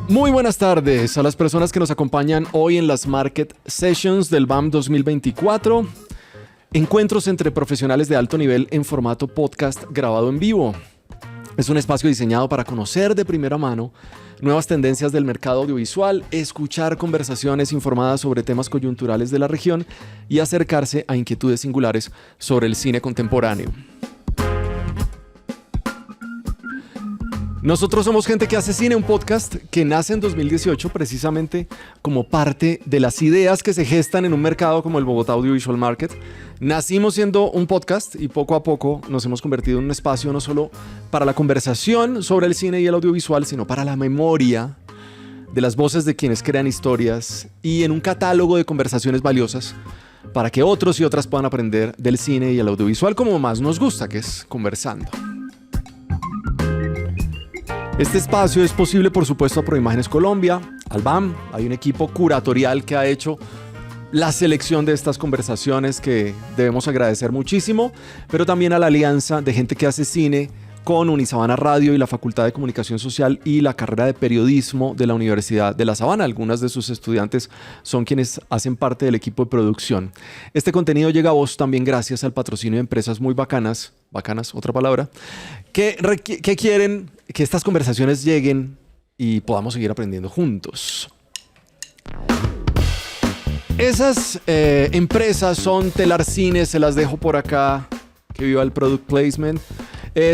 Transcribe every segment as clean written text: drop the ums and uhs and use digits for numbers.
Muy buenas tardes a las personas que nos acompañan hoy en las Market Sessions del BAM 2024. Encuentros entre profesionales de alto nivel en formato podcast grabado en vivo. Es un espacio diseñado para conocer de primera mano nuevas tendencias del mercado audiovisual, escuchar conversaciones informadas sobre temas coyunturales de la región y acercarse a inquietudes singulares sobre el cine contemporáneo. Nosotros somos Gente que hace cine, un podcast que nace en 2018 precisamente como parte de las ideas que se gestan en un mercado como el Bogotá Audiovisual Market. Nacimos siendo un podcast y poco a poco nos hemos convertido en un espacio no solo para la conversación sobre el cine y el audiovisual, sino para la memoria de las voces de quienes crean historias y en un catálogo de conversaciones valiosas para que otros y otras puedan aprender del cine y el audiovisual como más nos gusta, que es conversando. Este espacio es posible, por supuesto, a Proimágenes Colombia, al BAM. Hay un equipo curatorial que ha hecho la selección de estas conversaciones que debemos agradecer muchísimo, pero también a la alianza de Gente que hace cine con Unisabana Radio y la Facultad de Comunicación Social y la carrera de Periodismo de la Universidad de La Sabana. Algunas de sus estudiantes son quienes hacen parte del equipo de producción. Este contenido llega a vos también gracias al patrocinio de empresas muy bacanas, otra palabra, que quieren que estas conversaciones lleguen y podamos seguir aprendiendo juntos. Esas empresas son Telar Cine, se las dejo por acá, que viva el product placement.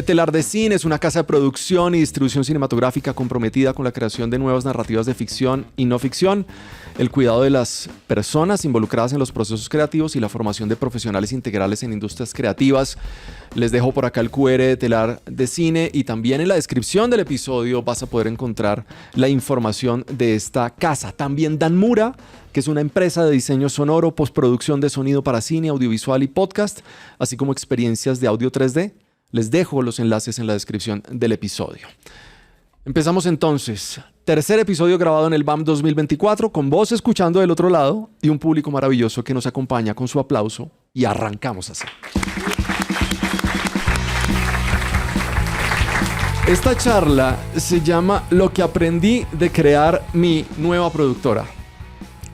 Telar de Cine es una casa de producción y distribución cinematográfica comprometida con la creación de nuevas narrativas de ficción y no ficción, el cuidado de las personas involucradas en los procesos creativos y la formación de profesionales integrales en industrias creativas. Les dejo por acá el QR de Telar de Cine y también en la descripción del episodio vas a poder encontrar la información de esta casa. También Danmura, que es una empresa de diseño sonoro, postproducción de sonido para cine, audiovisual y podcast, así como experiencias de audio 3D. Les dejo los enlaces en la descripción del episodio. Empezamos entonces. Tercer episodio grabado en el BAM 2024, con vos escuchando del otro lado y un público maravilloso que nos acompaña con su aplauso. Y arrancamos así. Esta charla se llama Lo que aprendí de crear mi nueva productora.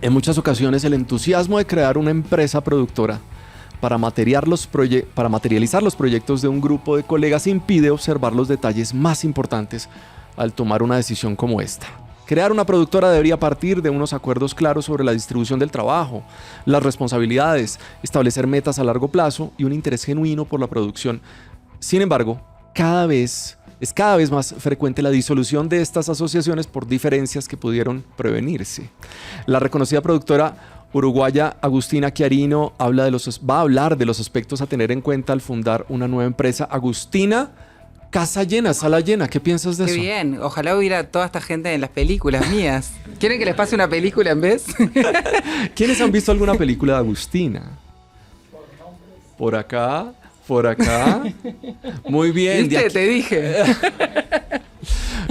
En muchas ocasiones el entusiasmo de crear una empresa productora para materializar los proyectos de un grupo de colegas impide observar los detalles más importantes al tomar una decisión como esta. Crear una productora debería partir de unos acuerdos claros sobre la distribución del trabajo, las responsabilidades, establecer metas a largo plazo y un interés genuino por la producción. Sin embargo, es cada vez más frecuente la disolución de estas asociaciones por diferencias que pudieron prevenirse. La reconocida productora uruguaya Agustina Chiarino va a hablar de los aspectos a tener en cuenta al fundar una nueva empresa. Agustina, casa llena, sala llena, ¿qué piensas de eso? Qué bien, ojalá hubiera toda esta gente en las películas mías. ¿Quieren que les pase una película en vez? ¿Quiénes han visto alguna película de Agustina? Por acá. Muy bien. ¿Viste? Te dije.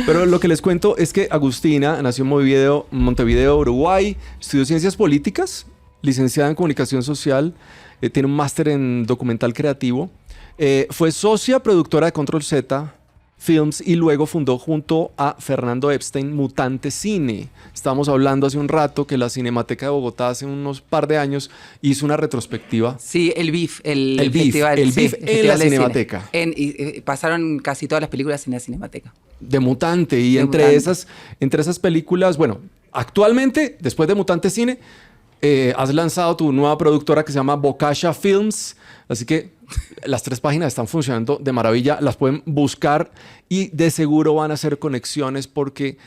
Pero lo que les cuento es que Agustina nació en Montevideo, Uruguay, estudió Ciencias Políticas, licenciada en Comunicación Social, tiene un máster en Documental Creativo, fue socia productora de Control Z Films y luego fundó junto a Fernando Epstein Mutante Cine. Estábamos hablando hace un rato que la Cinemateca de Bogotá hace unos par de años hizo una retrospectiva. Sí, el BIF, el festival, el BIF en la Cinemateca. Pasaron casi todas las películas en la Cinemateca. De Mutante y entre esas películas, bueno, actualmente, después de Mutante Cine, has lanzado tu nueva productora que se llama Bocasha Films, así que las 3 páginas están funcionando de maravilla, las pueden buscar y de seguro van a hacer conexiones porque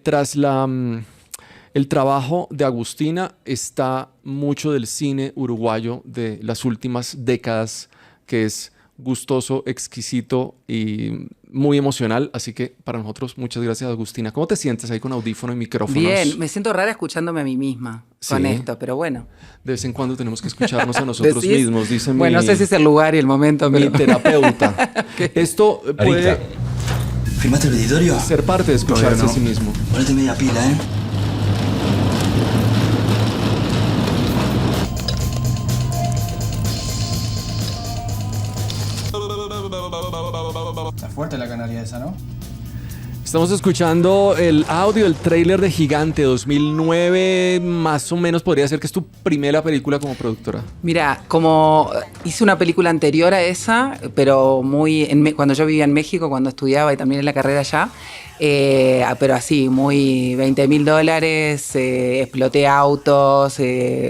tras el trabajo de Agustina está mucho del cine uruguayo de las últimas décadas, que es gustoso, exquisito y muy emocional. Así que para nosotros, muchas gracias, Agustina. ¿Cómo te sientes ahí con audífono y micrófonos? Bien, me siento rara escuchándome a mí misma con esto, pero bueno. De vez en cuando tenemos que escucharnos a nosotros mismos, dice bueno, no sé si es el lugar y el momento, mi terapeuta. Esto puede... ¿Firmaste el petitorio? Ser parte de escucharse a sí mismo. Ponete media pila, ¿eh? Está fuerte la canaria esa, ¿no? Estamos escuchando el audio, el tráiler de Gigante 2009, más o menos podría ser que es tu primera película como productora. Mira, como hice una película anterior a esa, pero cuando yo vivía en México, cuando estudiaba y también en la carrera allá, pero así, muy $20,000, exploté autos,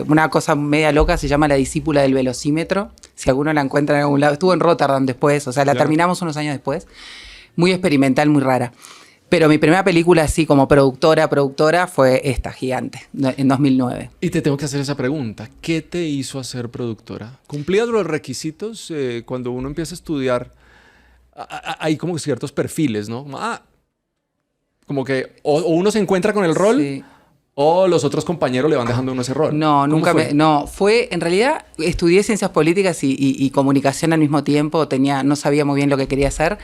una cosa media loca, se llama La discípula del velocímetro, si alguno la encuentra en algún lado. Estuvo en Rotterdam después, o sea, la terminamos unos años después, muy experimental, muy rara. Pero mi primera película así como productora fue esta, Gigante, en 2009. Y te tengo que hacer esa pregunta. ¿Qué te hizo hacer productora? ¿Cumplías los requisitos cuando uno empieza a estudiar? Hay como ciertos perfiles, ¿no? Como que o uno se encuentra con el rol, Sí. o los otros compañeros le van dejando a uno ese rol. No, nunca fue? fue, en realidad, estudié ciencias políticas y comunicación al mismo tiempo. No sabía muy bien lo que quería hacer.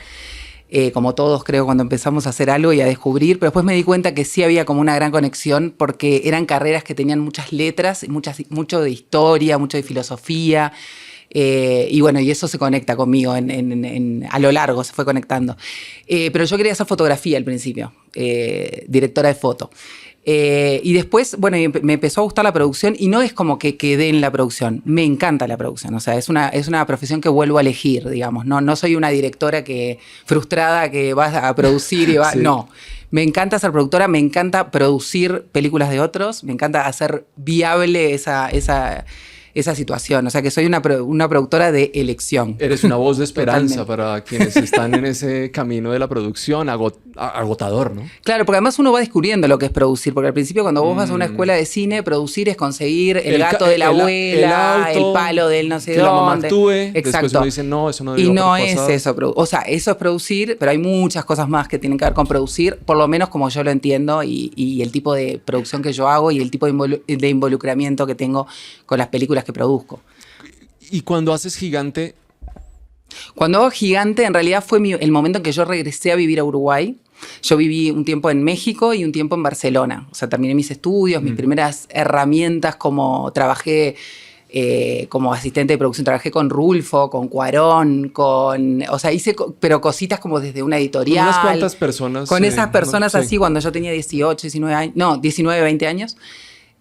Como todos creo cuando empezamos a hacer algo y a descubrir, pero después me di cuenta que sí había como una gran conexión porque eran carreras que tenían muchas letras, mucho de historia, mucho de filosofía, y bueno, y eso se conecta conmigo a lo largo, se fue conectando. Pero yo quería hacer fotografía al principio, directora de foto. Y después, bueno, me empezó a gustar la producción y no es como que quedé en la producción, me encanta la producción, o sea, es una profesión que vuelvo a elegir, digamos, no soy una directora frustrada que va a producir y va, Sí. No, me encanta ser productora, me encanta producir películas de otros, me encanta hacer viable esa situación, o sea, que soy una productora de elección. Eres una voz de esperanza Totalmente. para quienes están en ese camino de la producción, agotador, ¿no? Claro, porque además uno va descubriendo lo que es producir, porque al principio cuando vos vas a una escuela de cine, producir es conseguir el gato de la abuela, el palo del no sé que dónde. la mamá actúe, después Exacto. uno dice, no, eso no Y debió no haber es pasado. eso, o sea, eso es producir, pero hay muchas cosas más que tienen que ver con producir, por lo menos como yo lo entiendo, y el tipo de producción que yo hago y el tipo de involucramiento que tengo con las películas que produzco. Y cuando haces Gigante, Cuando hago Gigante, en realidad fue el momento en que yo regresé a vivir a Uruguay. Yo viví un tiempo en México y un tiempo en Barcelona. O sea, terminé mis estudios, mis primeras herramientas, como trabajé como asistente de producción, trabajé con Rulfo, con Cuarón, o sea, hice pero cositas como desde una editorial. unas cuantas personas. Con esas personas ¿no? así, Sí. cuando yo tenía 18, 19 años, no, 19, 20 años.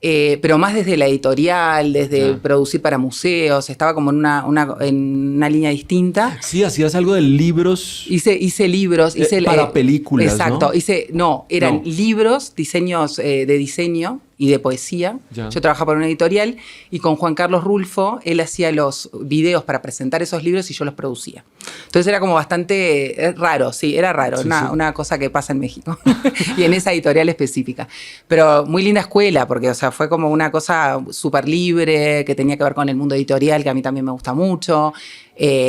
Pero más desde la editorial, desde producir para museos, estaba como en una línea distinta. Sí, hacías algo de libros. Hice libros. Para películas, exacto, ¿no? Eran libros, diseños de diseño y de poesía. Ya. Yo trabajaba para una editorial y con Juan Carlos Rulfo, él hacía los videos para presentar esos libros y yo los producía. Entonces era como bastante raro, sí, era raro, Sí, una cosa que pasa en México y en esa editorial específica. Pero muy linda escuela, porque o sea, fue como una cosa súper libre, que tenía que ver con el mundo editorial, que a mí también me gusta mucho,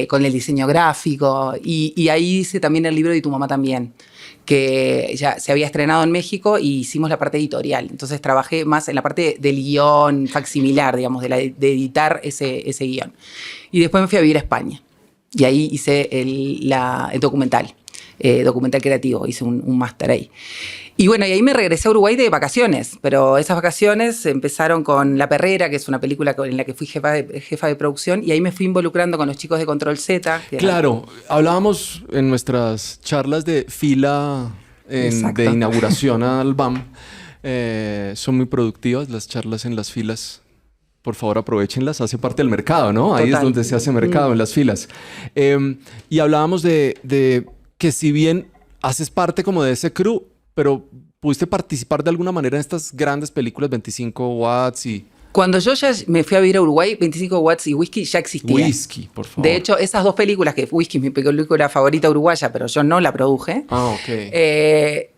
con el diseño gráfico, y ahí hice también el libro de Tu mamá también, que ya se había estrenado en México y hicimos la parte editorial. Entonces trabajé más en la parte del guión facsimilar, digamos, de editar ese guión. Y después me fui a vivir a España. Y ahí hice el documental creativo, hice un máster ahí. Y bueno, y ahí me regresé a Uruguay de vacaciones, pero esas vacaciones empezaron con La Perrera, que es una película en la que fui jefa de producción, y ahí me fui involucrando con los chicos de Control Z. Claro, hablábamos en nuestras charlas de fila Exacto. de inauguración al BAM. Son muy productivas las charlas en las filas. Por favor, aprovechenlas, hace parte del mercado, ¿no? Ahí es Total. donde se hace mercado, en las filas. Y hablábamos de que si bien haces parte como de ese crew, pero pudiste participar de alguna manera en estas grandes películas, 25 watts y Cuando yo ya me fui a vivir a Uruguay, 25 watts y Whisky ya existía. Whisky, por favor. De hecho, esas dos películas, que Whisky es mi película favorita uruguaya, pero yo no la produje.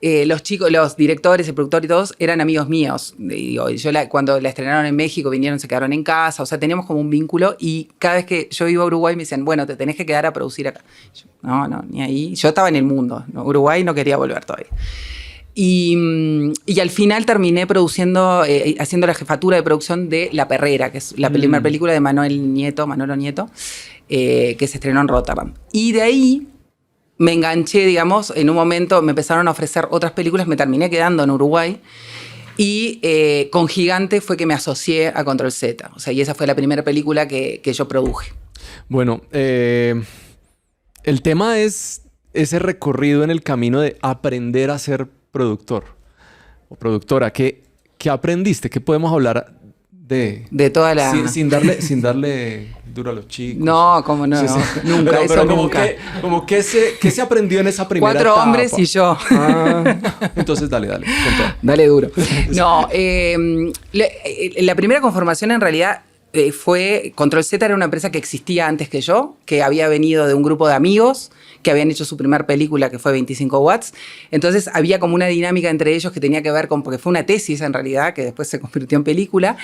Los chicos, los directores, el productor y todos eran amigos míos. Digo, cuando la estrenaron en México, vinieron, se quedaron en casa. O sea, teníamos como un vínculo y cada vez que yo iba a Uruguay me decían, bueno, te tenés que quedar a producir acá. Yo, no, ni ahí. Yo estaba en el mundo. ¿No? Uruguay no quería volver todavía. Y al final terminé produciendo, haciendo la jefatura de producción de La Perrera, que es la primera película de Manolo Nieto, que se estrenó en Rotterdam. Y de ahí me enganché, digamos, en un momento me empezaron a ofrecer otras películas, me terminé quedando en Uruguay. Y con Gigante fue que me asocié a Control Z. O sea, y esa fue la primera película que yo produje. Bueno, el tema es ese recorrido en el camino de aprender a ser productor o productora. ¿Qué aprendiste? ¿Qué podemos hablar de toda la... sin darle duro a los chicos? No, cómo no, nunca, eso pero nunca. ¿Qué se aprendió en esa primera 4 etapa? hombres y yo. Entonces dale, con todo. Dale duro. No, la primera conformación en realidad fue... Control Z era una empresa que existía antes que yo, que había venido de un grupo de amigos que habían hecho su primer película, que fue 25 Watts. Entonces había como una dinámica entre ellos que tenía que ver con... Porque fue una tesis en realidad, que después se convirtió en película.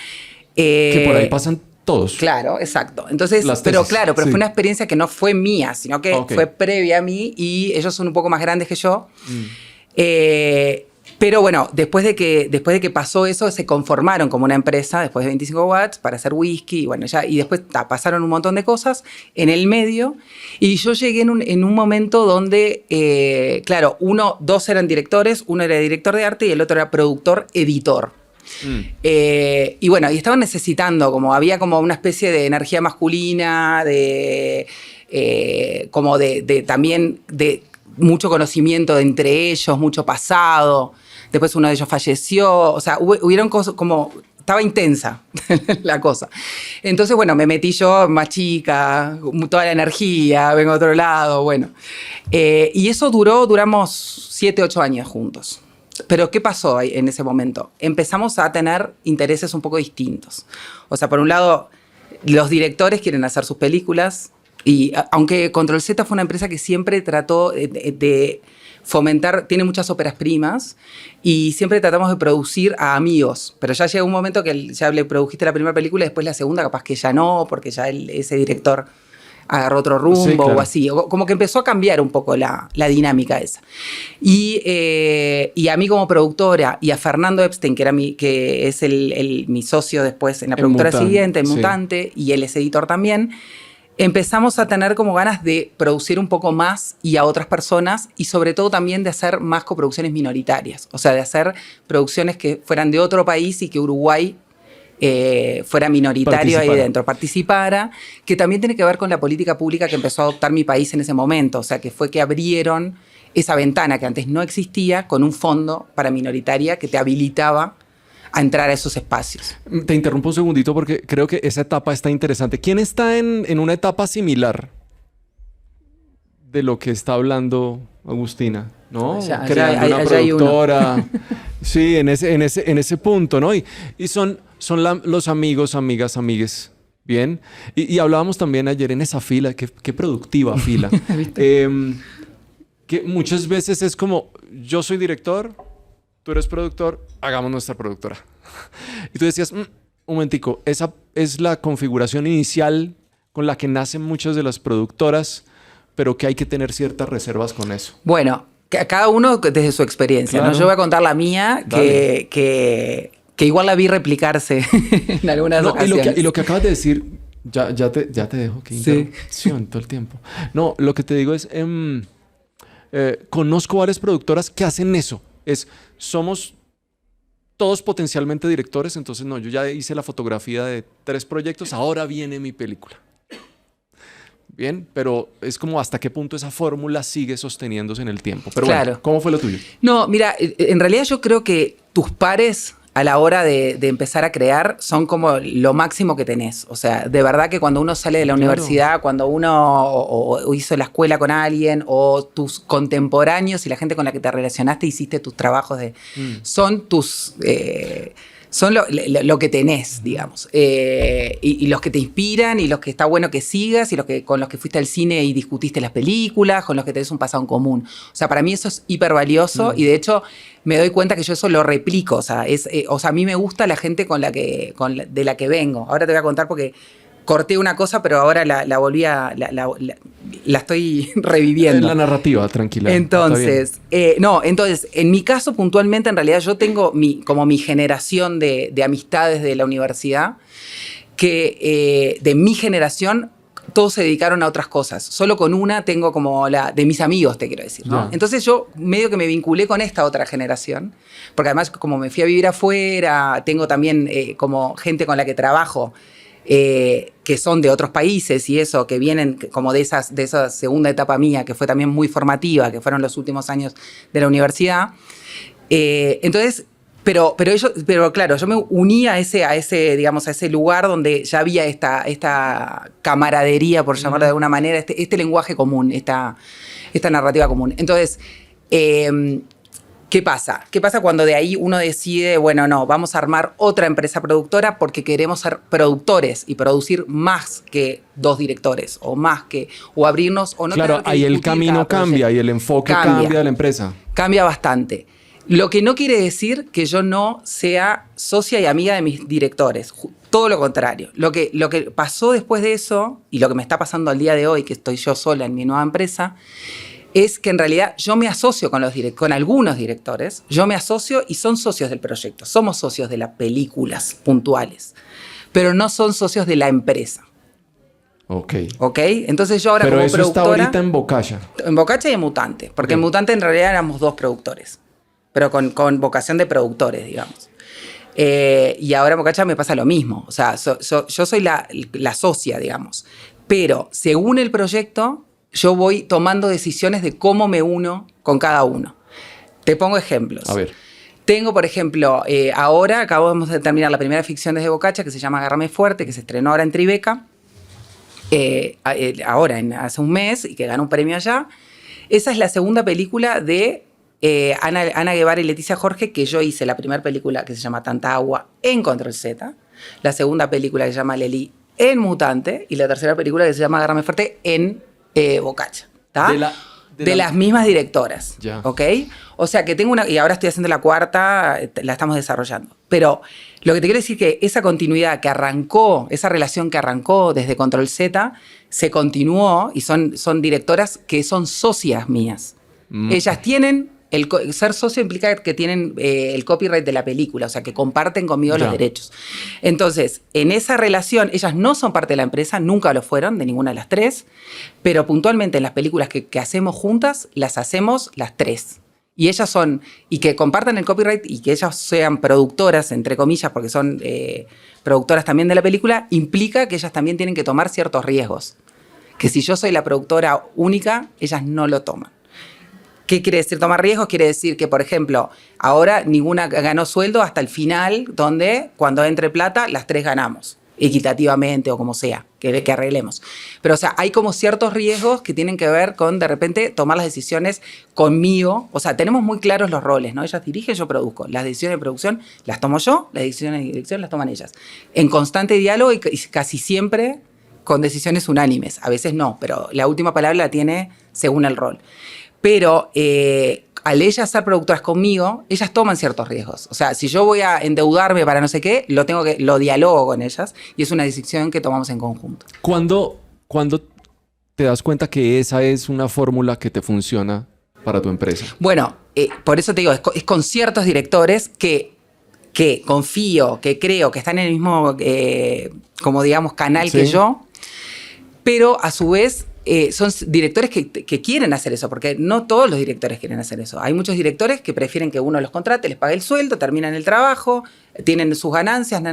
Que por ahí pasan todos. Claro, exacto. Entonces, pero sí. Fue una experiencia que no fue mía, sino que fue previa a mí y ellos son un poco más grandes que yo. Pero bueno, después de que pasó eso, se conformaron como una empresa después de 25 Watts para hacer whisky y bueno, y después pasaron un montón de cosas en el medio y yo llegué en un momento donde, claro, dos eran directores, uno era director de arte y el otro era productor, editor. Y bueno, y estaban necesitando, había como una especie de energía masculina, también de mucho conocimiento entre ellos, mucho pasado. Después uno de ellos falleció, o sea, hubieron cosas estaba intensa la cosa. Entonces, bueno, me metí yo más chica, toda la energía, vengo de otro lado, bueno. Y eso duramos 7, 8 años juntos. Pero ¿qué pasó en ese momento? Empezamos a tener intereses un poco distintos. O sea, por un lado, los directores quieren hacer sus películas y aunque Control Z fue una empresa que siempre trató de fomentar, tiene muchas óperas primas y siempre tratamos de producir a amigos, pero ya llega un momento que ya le produjiste la primera película y después la segunda capaz que ya no, porque ya ese director agarró otro rumbo, sí, claro, o así. Como que empezó a cambiar un poco la dinámica esa. Y a mí como productora y a Fernando Epstein, que es mi socio después en la productora siguiente, en Mutante, y él es editor también, empezamos a tener como ganas de producir un poco más y a otras personas y sobre todo también de hacer más coproducciones minoritarias. O sea, de hacer producciones que fueran de otro país y que Uruguay fuera minoritario ahí dentro, participara, que también tiene que ver con la política pública que empezó a adoptar mi país en ese momento. O sea, que fue que abrieron esa ventana que antes no existía con un fondo para minoritaria que te habilitaba a entrar a esos espacios. Te interrumpo un segundito porque creo que esa etapa está interesante. ¿Quién está en una etapa similar de lo que está hablando Agustina? ¿No? Creando una productora. Sí, en ese punto, ¿no? Y son los amigos, amigas, amigues. Bien. Y hablábamos también ayer en esa fila, qué productiva fila. Que muchas veces es como, yo soy director, tú eres productor, hagamos nuestra productora. Y tú decías, un momentico, esa es la configuración inicial con la que nacen muchas de las productoras, pero que hay que tener ciertas reservas con eso. Bueno, cada uno desde su experiencia, claro, ¿no? Yo voy a contar la mía, que igual la vi replicarse en algunas ocasiones. Y lo que acabas de decir, ya te dejo que interrupción todo el tiempo. No, lo que te digo es, conozco varias productoras que hacen eso. Somos todos potencialmente directores, entonces no, yo ya hice la fotografía de 3 proyectos, ahora viene mi película. Bien, pero es como hasta qué punto esa fórmula sigue sosteniéndose en el tiempo. Pero claro, bueno, ¿cómo fue lo tuyo? No, mira, en realidad yo creo que tus pares a la hora de empezar a crear son como lo máximo que tenés. O sea, de verdad que cuando uno sale de la universidad, cuando uno o hizo la escuela con alguien, o tus contemporáneos y la gente con la que te relacionaste, hiciste tus trabajos, son tus... son lo que tenés, digamos. Y los que te inspiran, y los que está bueno que sigas, y con los que fuiste al cine y discutiste las películas, con los que tenés un pasado en común. O sea, para mí eso es hiper valioso y de hecho me doy cuenta que yo eso lo replico. O sea, a mí me gusta la gente de la que vengo. Ahora te voy a contar porque corté una cosa, pero ahora la volví a... La estoy reviviendo. La narrativa, tranquila. Entonces, entonces, en mi caso puntualmente, en realidad yo tengo como mi generación de amistades de la universidad, que de mi generación todos se dedicaron a otras cosas. Solo con una tengo como de mis amigos, te quiero decir, ¿no? Entonces yo medio que me vinculé con esta otra generación, porque además como me fui a vivir afuera, tengo también como gente con la que trabajo, que son de otros países y eso, que vienen como de esa segunda etapa mía, que fue también muy formativa, que fueron los últimos años de la universidad. Entonces, pero claro, yo me uní a ese lugar donde ya había esta camaradería, por llamarlo de alguna manera, este lenguaje común, esta narrativa común. Entonces, ¿qué pasa? ¿Qué pasa cuando de ahí uno decide, bueno, no, vamos a armar otra empresa productora porque queremos ser productores y producir más que 2 directores o abrirnos o no? Claro, ahí el camino cambia y el enfoque cambia de la empresa. Cambia bastante. Lo que no quiere decir que yo no sea socia y amiga de mis directores. Todo lo contrario. Lo que pasó después de eso y lo que me está pasando al día de hoy, que estoy yo sola en mi nueva empresa, es que en realidad yo me asocio con algunos directores, yo me asocio y son socios del proyecto, somos socios de las películas puntuales, pero no son socios de la empresa. Ok. Entonces yo ahora pero como eso productora... está ahorita en Bocaccia. En Bocaccia y en Mutante, porque en Mutante en realidad éramos 2 productores, pero con vocación de productores, digamos. Y ahora en Bocaccia me pasa lo mismo, o sea, yo soy la socia, digamos, pero según el proyecto... yo voy tomando decisiones de cómo me uno con cada uno. Te pongo ejemplos. A ver. Tengo, por ejemplo, ahora acabamos de terminar la primera ficción desde Bocaccia que se llama Agárrame Fuerte, que se estrenó ahora en Tribeca, hace un mes, y que ganó un premio allá. Esa es la segunda película de Ana Guevara y Leticia Jorge, que yo hice la primera película que se llama Tanta Agua en Control Z, la segunda película que se llama Leli en Mutante, y la tercera película que se llama Agárrame Fuerte en Bocaccia, ¿está? De las mismas directoras, ¿ok? O sea que tengo y ahora estoy haciendo la cuarta, la estamos desarrollando. Pero lo que te quiero decir es que esa continuidad que arrancó, esa relación que arrancó desde Control Z, se continuó y son directoras que son socias mías. Ellas tienen... ser socio implica que tienen el copyright de la película, o sea, que comparten conmigo los derechos. Entonces, en esa relación, ellas no son parte de la empresa, nunca lo fueron, de ninguna de las 3, pero puntualmente en las películas que hacemos juntas, las hacemos las 3. Y ellas y que compartan el copyright y que ellas sean productoras, entre comillas, porque son productoras también de la película, implica que ellas también tienen que tomar ciertos riesgos. Que si yo soy la productora única, ellas no lo toman. ¿Qué quiere decir tomar riesgos? Quiere decir que, por ejemplo, ahora ninguna ganó sueldo hasta el final, donde cuando entre plata, las 3 ganamos, equitativamente o como sea, que arreglemos. Pero, o sea, hay como ciertos riesgos que tienen que ver con, de repente, tomar las decisiones conmigo. O sea, tenemos muy claros los roles, ¿no? Ellas dirigen, yo produzco. Las decisiones de producción las tomo yo, las decisiones de dirección las toman ellas. En constante diálogo y casi siempre con decisiones unánimes. A veces no, pero la última palabra la tiene según el rol. Pero al ellas ser productoras conmigo, ellas toman ciertos riesgos. O sea, si yo voy a endeudarme para no sé qué, lo dialogo con ellas y es una decisión que tomamos en conjunto. ¿Cuándo te das cuenta que esa es una fórmula que te funciona para tu empresa? Bueno, por eso te digo, es con ciertos directores que confío, que creo que están en el mismo, como digamos, canal que yo, pero a su vez... son directores que quieren hacer eso, porque no todos los directores quieren hacer eso. Hay muchos directores que prefieren que uno los contrate, les pague el sueldo, terminan el trabajo, tienen sus ganancias,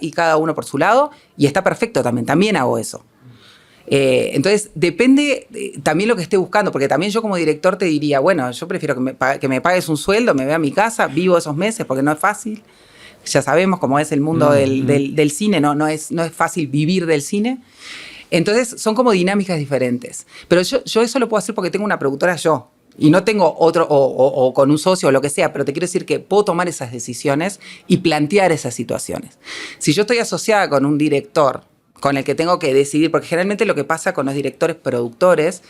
y cada uno por su lado, y está perfecto también. También hago eso. Entonces, depende también lo que esté buscando, porque también yo como director te diría, bueno, yo prefiero que me pagues un sueldo, me vea a mi casa, vivo esos meses, porque no es fácil. Ya sabemos cómo es el mundo del cine, no es fácil vivir del cine. Entonces, son como dinámicas diferentes. Pero yo eso lo puedo hacer porque tengo una productora yo. Y no tengo otro, o con un socio o lo que sea, pero te quiero decir que puedo tomar esas decisiones y plantear esas situaciones. Si yo estoy asociada con un director con el que tengo que decidir, porque generalmente lo que pasa con los directores productores,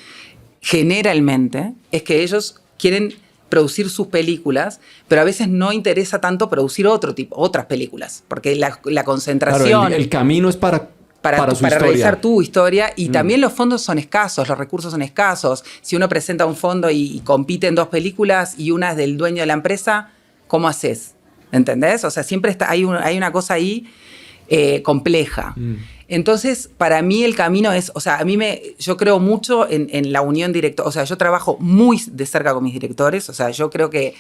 generalmente, es que ellos quieren producir sus películas, pero a veces no interesa tanto producir otras películas, porque la concentración... Claro, el camino es para realizar tu historia y también los fondos son escasos, los recursos son escasos. Si uno presenta un fondo y compite en 2 películas y una es del dueño de la empresa, ¿cómo haces? ¿Entendés? O sea, siempre hay una cosa ahí compleja. Entonces, para mí el camino es, o sea, yo creo mucho en la unión directa, o sea, yo trabajo muy de cerca con mis directores, o sea, yo creo que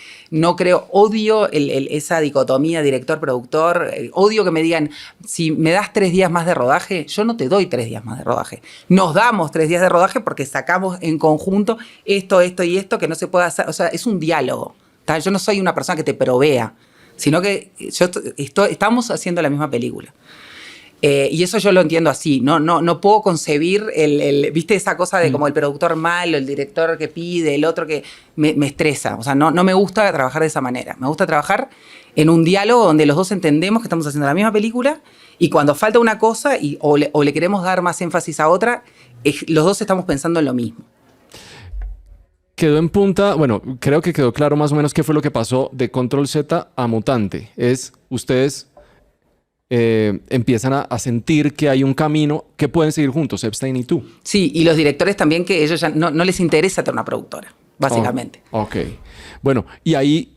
odio esa dicotomía director-productor, odio que me digan, si me das 3 días más de rodaje, yo no te doy 3 días más de rodaje. Nos damos 3 días de rodaje porque sacamos en conjunto esto y esto que no se puede hacer, o sea, es un diálogo, ¿tá? Yo no soy una persona que te provea, sino que estamos haciendo la misma película. Y eso yo lo entiendo así, no puedo concebir ¿viste esa cosa de como el productor malo, el director que pide, el otro que me estresa? O sea, no me gusta trabajar de esa manera. Me gusta trabajar en un diálogo donde los dos entendemos que estamos haciendo la misma película y cuando falta una cosa o le queremos dar más énfasis a otra, los dos estamos pensando en lo mismo. Quedó en punta, bueno, creo que quedó claro más o menos qué fue lo que pasó de Control Z a Mutante. Ustedes empiezan a sentir que hay un camino que pueden seguir juntos, Epstein y tú. Sí, y los directores también, que ellos ya no les interesa tener una productora, básicamente. Ok. Bueno, y ahí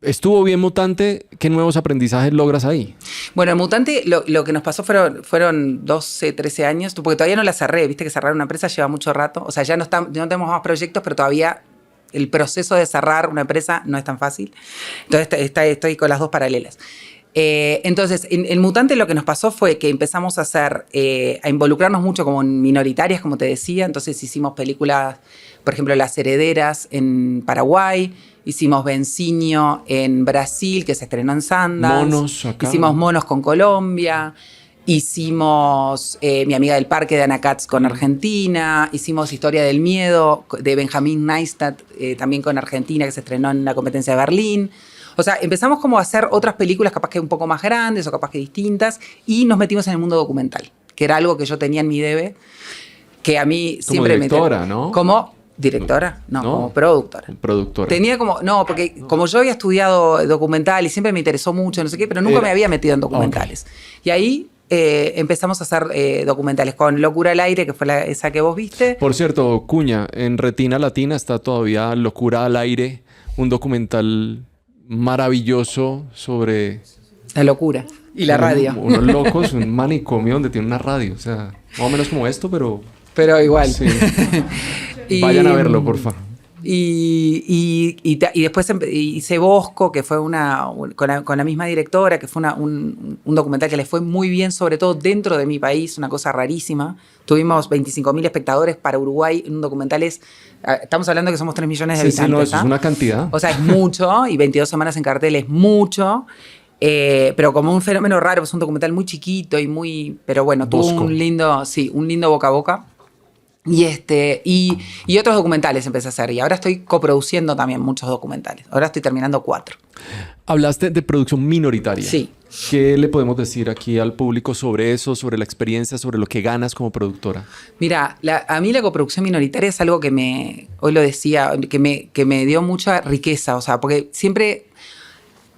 estuvo bien Mutante. ¿Qué nuevos aprendizajes logras ahí? Bueno, en Mutante lo que nos pasó fueron 12, 13 años, porque todavía no la cerré. Viste que cerrar una empresa lleva mucho rato. O sea, ya no tenemos más proyectos, pero todavía el proceso de cerrar una empresa no es tan fácil. Entonces estoy con las dos paralelas. Entonces, en Mutante lo que nos pasó fue que empezamos a involucrarnos mucho como en minoritarias, como te decía. Entonces hicimos películas, por ejemplo, Las Herederas en Paraguay, hicimos Bencinho en Brasil, que se estrenó en Sundance. Monos acá. Hicimos Monos con Colombia. Hicimos Mi amiga del parque de Ana Katz con Argentina. Hicimos Historia del miedo de Benjamin Neistat, también con Argentina, que se estrenó en la competencia de Berlín. O sea, empezamos como a hacer otras películas capaz que un poco más grandes o capaz que distintas y nos metimos en el mundo documental, que era algo que yo tenía en mi debe, que a mí como siempre directora, ¿no? ¿Como directora? No, como productora. Productora. Tenía porque como yo había estudiado documental y siempre me interesó mucho, no sé qué, pero nunca me había metido en documentales. Okay. Y ahí empezamos a hacer documentales con Locura al aire, que fue esa que vos viste. Por cierto, Cuña, en Retina Latina está todavía Locura al aire, un documental maravilloso sobre la locura y la radio. Unos locos, un manicomio donde tiene una radio, o sea, más o menos como esto, pero igual. Sí. Vayan a verlo, por favor. Y después hice Bosco, que fue con la misma directora, que fue un documental que le fue muy bien, sobre todo dentro de mi país, una cosa rarísima. Tuvimos 25.000 espectadores para Uruguay en un documental. Estamos hablando que somos 3 millones de habitantes. Sí, no, eso es una cantidad. O sea, es mucho, y 22 semanas en cartel es mucho. Pero como un fenómeno raro, es un documental muy chiquito y muy... Pero bueno, tuvo un lindo boca a boca. Y otros documentales empecé a hacer. Y ahora estoy coproduciendo también muchos documentales. Ahora estoy terminando 4. Hablaste de producción minoritaria. Sí. ¿Qué le podemos decir aquí al público sobre eso, sobre la experiencia, sobre lo que ganas como productora? Mira, a mí la coproducción minoritaria es algo que hoy lo decía, que me dio mucha riqueza. O sea, porque siempre...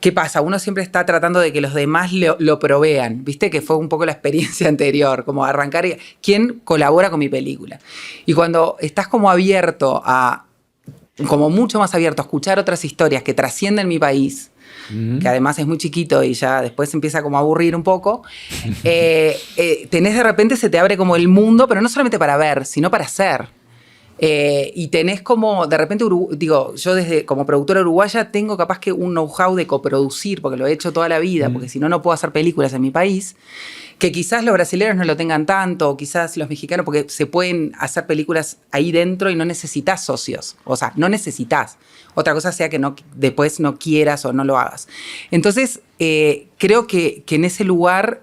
¿Qué pasa? Uno siempre está tratando de que los demás lo provean, ¿viste? Que fue un poco la experiencia anterior, como arrancar, ¿quién colabora con mi película? Y cuando estás como abierto como mucho más abierto a escuchar otras historias que trascienden mi país, que además es muy chiquito y ya después empieza como a aburrir un poco, tenés de repente, se te abre como el mundo, pero no solamente para ver, sino para hacer. Y tenés como, de repente, yo como productora uruguaya tengo capaz que un know-how de coproducir, porque lo he hecho toda la vida, porque si no puedo hacer películas en mi país, que quizás los brasileños no lo tengan tanto, o quizás los mexicanos, porque se pueden hacer películas ahí dentro y no necesitas socios, o sea, no necesitas. Otra cosa sea que después no quieras o no lo hagas. Entonces, creo que en ese lugar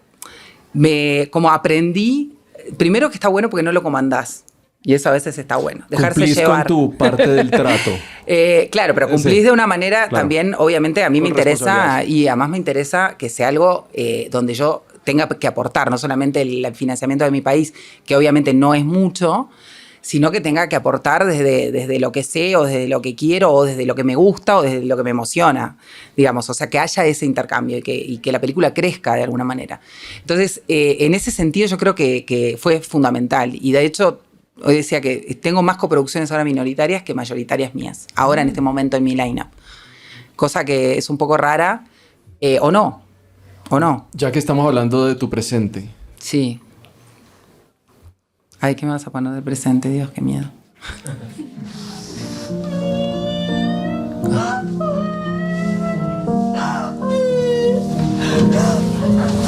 como aprendí, primero que está bueno porque no lo comandás. Y eso a veces está bueno. Dejarse cumplís llevar. Con tu parte del trato. Claro, pero cumplís de una manera también, obviamente, a mí con me interesa, y además me interesa que sea algo donde yo tenga que aportar, no solamente el financiamiento de mi país, que obviamente no es mucho, sino que tenga que aportar desde lo que sé, o desde lo que quiero, o desde lo que me gusta, o desde lo que me emociona, digamos. O sea, que haya ese intercambio y que la película crezca de alguna manera. Entonces, en ese sentido yo creo que fue fundamental. Y de hecho... Hoy decía que tengo más coproducciones ahora minoritarias que mayoritarias mías, ahora en este momento en mi line-up. Cosa que es un poco rara, o no. Ya que estamos hablando de tu presente. Sí. Ay, ¿qué me vas a poner del presente? Dios, qué miedo.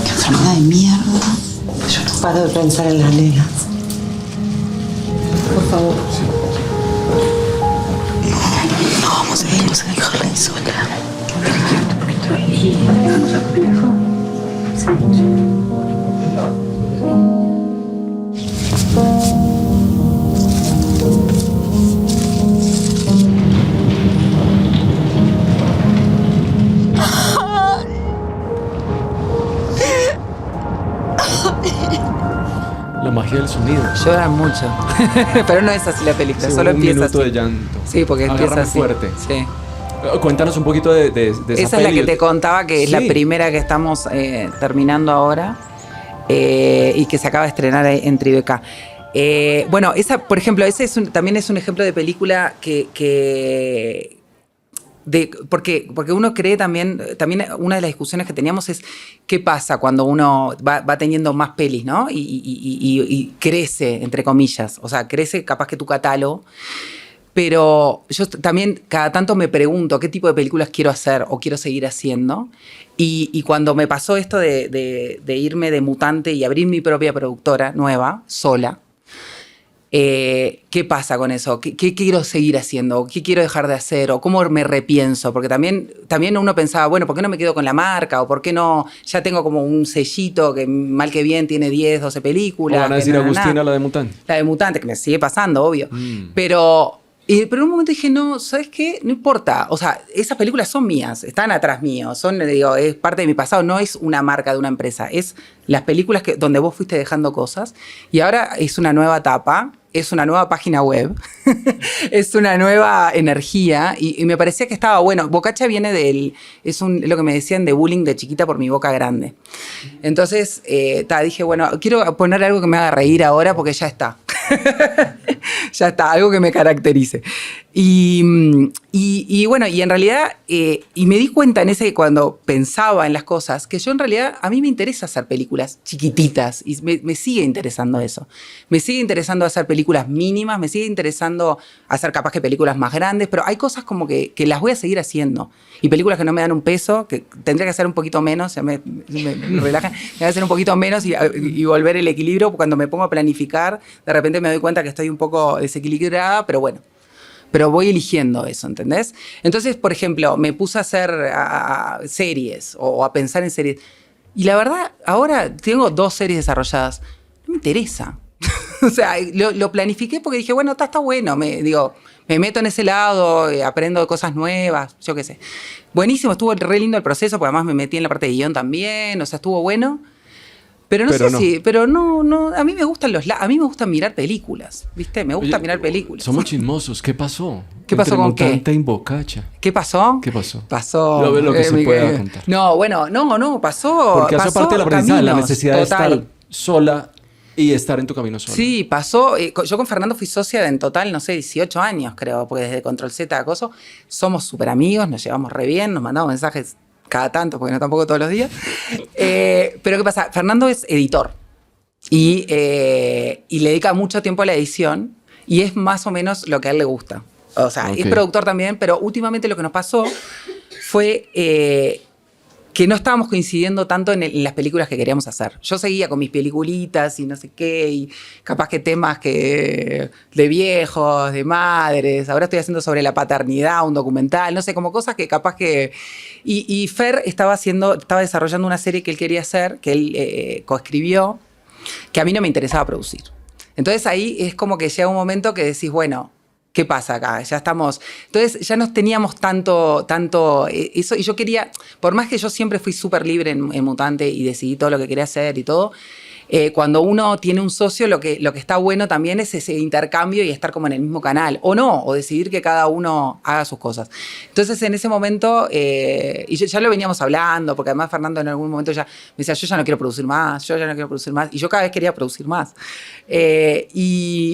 Qué enfermedad de mierda. Yo no paro de pensar en las nenas. Por favor. No vamos a dejarla ahí sola. La magia del sonido. Lloran mucho. Pero no es así la película, Sí, solo un empieza minuto así. de llanto. Sí, porque empieza Agarran así. fuerte. Sí. Cuéntanos un poquito de esa Esa es la peli. que te contaba, que es la Sí. primera que estamos terminando ahora y que se acaba de estrenar en Tribeca. Bueno, esa, por ejemplo, ese también es un ejemplo de película porque uno cree también una de las discusiones que teníamos es qué pasa cuando uno va teniendo más pelis, ¿no? Y crece, entre comillas. O sea, crece capaz que tu catálogo. Pero yo también cada tanto me pregunto qué tipo de películas quiero hacer o quiero seguir haciendo. Y cuando me pasó esto de irme de mutante y abrir mi propia productora nueva, sola, ¿qué pasa con eso? ¿Qué quiero seguir haciendo? ¿Qué quiero dejar de hacer? ¿O cómo me repienso? Porque también uno pensaba, bueno, ¿por qué no me quedo con la marca? ¿O por qué no? Ya tengo como un sellito que mal que bien tiene 10, 12 O películas. van a decir Agustina, la de Mutante. La de Mutante, que me sigue pasando, obvio. Pero en un momento dije, no, ¿sabes qué? No importa. O sea, esas películas son mías, están atrás mío, es parte de mi pasado, no es una marca de una empresa, es las películas donde vos fuiste dejando cosas. Y ahora es una nueva etapa, es una nueva página web, es una nueva energía y me parecía que estaba bueno. Bocacha viene lo que me decían de bullying de chiquita por mi boca grande. Entonces, dije, bueno, quiero poner algo que me haga reír ahora porque ya está. Ya está, algo que me caracterice. Y bueno, y en realidad, y me di cuenta cuando pensaba en las cosas, que yo en realidad, a mí me interesa hacer películas chiquititas y me sigue interesando eso. Me sigue interesando hacer películas mínimas, me sigue interesando hacer capaz que películas más grandes, pero hay cosas como que las voy a seguir haciendo. Y películas que no me dan un peso, que tendría que hacer un poquito menos, me relajan, me voy a hacer un poquito menos y volver el equilibrio. Cuando me pongo a planificar, de repente me doy cuenta que estoy un poco desequilibrada, pero bueno. Pero voy eligiendo eso, ¿entendés? Entonces, por ejemplo, me puse a hacer series o a pensar en series. Y la verdad, ahora tengo 2 series desarrolladas. No me interesa. O sea, lo planifiqué porque dije, bueno, está bueno. Me meto en ese lado, aprendo cosas nuevas, yo qué sé. Buenísimo, estuvo re lindo el proceso, porque además me metí en la parte de guión también, o sea, estuvo bueno. Pero no, a mí me gustan mirar películas, ¿viste? Me gusta mirar películas. Somos chismosos. ¿Qué pasó? ¿Qué pasó con qué? Mutante y Bocacha. ¿Qué pasó? ¿Qué pasó? Pasó. Lo que se pueda contar. No, bueno, no, pasó. Porque hace pasó parte de la aprendizaje, la necesidad total. de estar sola y estar en tu camino sola. Sí, pasó. Yo con Fernando fui socia en total, no sé, 18 años, creo, porque desde Control Z a Coso somos súper amigos, nos llevamos re bien, nos mandamos mensajes cada tanto, porque no tampoco todos los días. Pero ¿qué pasa? Fernando es editor y le dedica mucho tiempo a la edición y es más o menos lo que a él le gusta. O sea, Okay. Es productor también, pero últimamente lo que nos pasó fue que no estábamos coincidiendo tanto en las películas que queríamos hacer. Yo seguía con mis peliculitas y no sé qué, y capaz que temas de viejos, de madres. Ahora estoy haciendo sobre la paternidad, un documental, no sé, como cosas que capaz que... Y Fer estaba desarrollando una serie que él quería hacer, que él coescribió, que a mí no me interesaba producir. Entonces ahí es como que llega un momento que decís, bueno, ¿qué pasa acá? Ya estamos... Entonces ya no teníamos tanto eso. Y yo quería, por más que yo siempre fui súper libre en Mutante y decidí todo lo que quería hacer y todo, cuando uno tiene un socio, lo que está bueno también es ese intercambio y estar como en el mismo canal. O no, o decidir que cada uno haga sus cosas. Entonces en ese momento, y ya lo veníamos hablando, porque además Fernando en algún momento ya me decía, yo ya no quiero producir más, y yo cada vez quería producir más.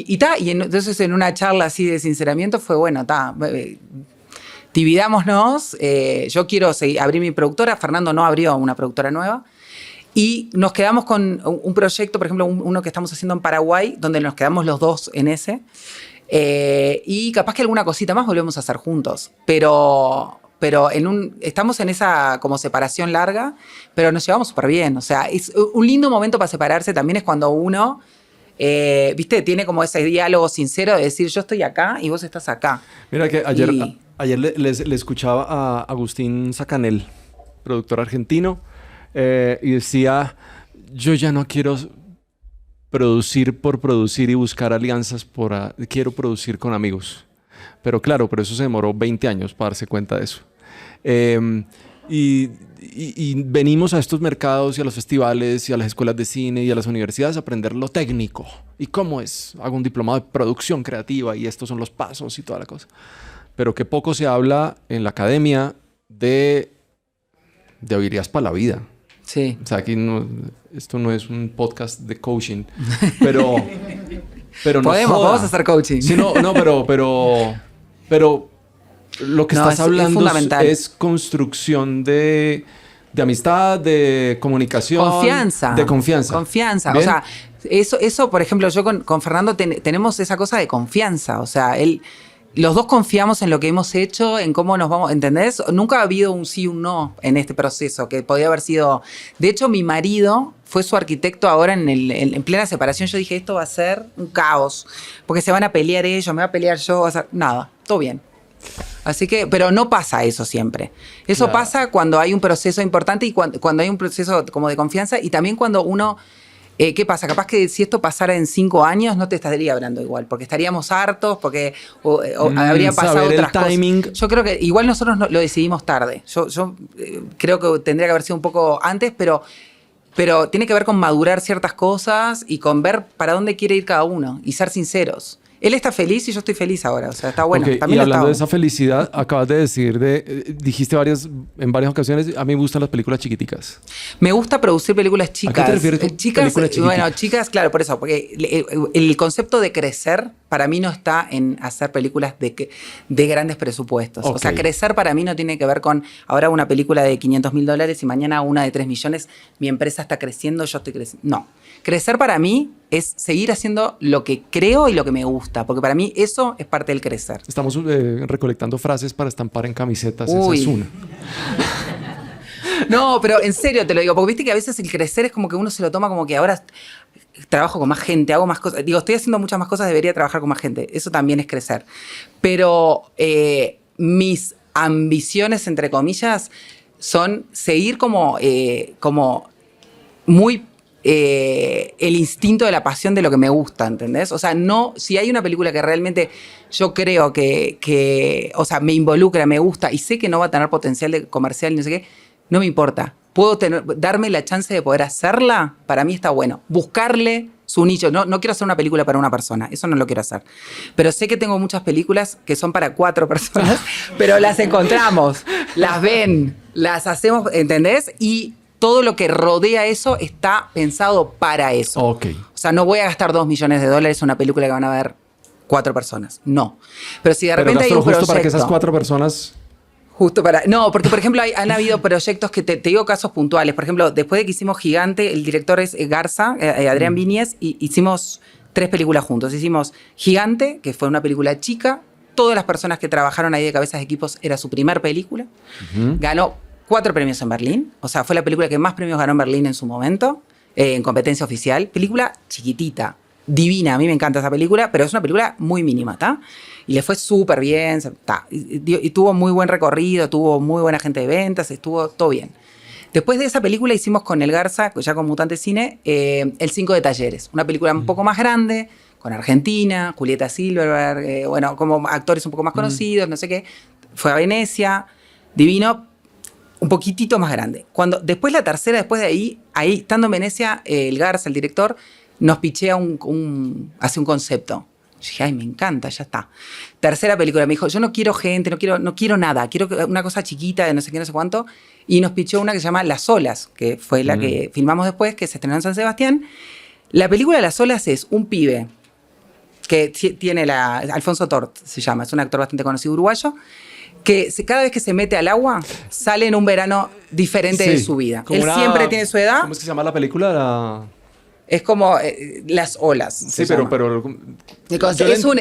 Entonces en una charla así de sinceramiento fue, bueno, dividámonos, yo quiero abrir mi productora, Fernando no abrió una productora nueva, Y nos quedamos con un proyecto, por ejemplo, uno que estamos haciendo en Paraguay, donde nos quedamos los dos en ese. Y capaz que alguna cosita más volvemos a hacer juntos. Pero estamos en esa como separación larga, pero nos llevamos súper bien. O sea, es un lindo momento para separarse también es cuando uno, viste, tiene como ese diálogo sincero de decir yo estoy acá y vos estás acá. Mira que ayer le escuchaba a Agustín Sacanel, productor argentino, y decía, yo ya no quiero producir por producir y buscar alianzas quiero producir con amigos. Pero claro, por eso se demoró 20 años para darse cuenta de eso. Y venimos a estos mercados y a los festivales y a las escuelas de cine y a las universidades a aprender lo técnico. ¿Y cómo es? Hago un diplomado de producción creativa y estos son los pasos y toda la cosa. Pero que poco se habla en la academia de habilidades para la vida. Sí. O sea, aquí esto no es un podcast de coaching, pero podemos hacer coaching. Sí, pero lo que estás hablando es construcción de amistad, de comunicación. Confianza. De confianza. Confianza. ¿Bien? O sea, eso, por ejemplo, yo con Fernando tenemos esa cosa de confianza. O sea, los dos confiamos en lo que hemos hecho, en cómo nos vamos, ¿entendés? Nunca ha habido un sí y un no en este proceso, que podía haber sido... De hecho, mi marido fue su arquitecto ahora en plena separación. Yo dije, esto va a ser un caos, porque se van a pelear ellos, me va a pelear yo, va a ser... Nada, todo bien. Así que, pero no pasa eso siempre. Eso claro. pasa cuando hay un proceso importante y cuando hay un proceso como de confianza y también cuando uno... ¿Qué pasa? Capaz que si esto pasara en 5 años no te estaría hablando igual, porque estaríamos hartos, porque habría pasado otras cosas. Yo creo que igual nosotros lo decidimos tarde. Yo creo que tendría que haber sido un poco antes, pero tiene que ver con madurar ciertas cosas y con ver para dónde quiere ir cada uno y ser sinceros. Él está feliz y yo estoy feliz ahora, o sea, está bueno. Okay. También y hablando de está esa felicidad, acabas de decir, dijiste en varias ocasiones, a mí me gustan las películas chiquiticas. Me gusta producir películas chicas. ¿A qué te refieres con películas chiquitas? Bueno, chicas, claro, por eso, porque el concepto de crecer para mí no está en hacer películas de grandes presupuestos. Okay. O sea, crecer para mí no tiene que ver con ahora una película de $500,000 y mañana una de 3 millones, mi empresa está creciendo, yo estoy creciendo. No. Crecer para mí es seguir haciendo lo que creo y lo que me gusta, porque para mí eso es parte del crecer. Estamos recolectando frases para estampar en camisetas. Uy. Esa es una. No, pero en serio te lo digo, porque viste que a veces el crecer es como que uno se lo toma como que ahora trabajo con más gente, hago más cosas. Digo, estoy haciendo muchas más cosas, debería trabajar con más gente. Eso también es crecer. Pero mis ambiciones, entre comillas, son seguir como muy... el instinto de la pasión de lo que me gusta, ¿entendés? O sea, no, si hay una película que realmente yo creo que o sea, me involucra, me gusta y sé que no va a tener potencial de comercial, no sé qué, no me importa. Puedo darme la chance de poder hacerla, para mí está bueno. Buscarle su nicho. No quiero hacer una película para una persona, eso no lo quiero hacer. Pero sé que tengo muchas películas que son para 4 personas, pero las encontramos, las ven, las hacemos, ¿entendés? Y todo lo que rodea eso está pensado para eso. Okay. O sea, no voy a gastar $2 millones en una película que van a ver 4 personas. No. Pero si de repente hay un proyecto... para que esas 4 personas... Justo para... No, porque, por ejemplo, han habido proyectos que te digo casos puntuales. Por ejemplo, después de que hicimos Gigante, el director es Garza, Adrián Viñez, y hicimos 3 películas juntos. Hicimos Gigante, que fue una película chica. Todas las personas que trabajaron ahí de cabezas de equipos era su primer película. Ganó 4 premios en Berlín. O sea, fue la película que más premios ganó en Berlín en su momento, en competencia oficial. Película chiquitita, divina. A mí me encanta esa película, pero es una película muy mínima, ¿está? Y le fue súper bien, ¿tá? Y tuvo muy buen recorrido, tuvo muy buena gente de ventas, estuvo todo bien. Después de esa película hicimos con el Garza, ya con Mutante Cine, El 5 de Talleres. Una película un poco más grande, con Argentina, Julieta Silverberg, bueno, como actores un poco más conocidos, no sé qué. Fue a Venecia, divino, un poquitito más grande. Después la tercera, después de ahí estando en Venecia, el Garza, el director, nos pichea hace un concepto. Yo dije, ay, me encanta, ya está. Tercera película, me dijo, yo no quiero gente, no quiero nada, quiero una cosa chiquita de no sé qué, no sé cuánto. Y nos pichó una que se llama Las Olas, que fue la que filmamos después, que se estrenó en San Sebastián. La película Las Olas es un pibe que tiene Alfonso Tort, se llama, es un actor bastante conocido uruguayo, que cada vez que se mete al agua, sale en un verano diferente de su vida. Él siempre tiene su edad. ¿Cómo es que se llama la película? Es como las olas. Sí, pero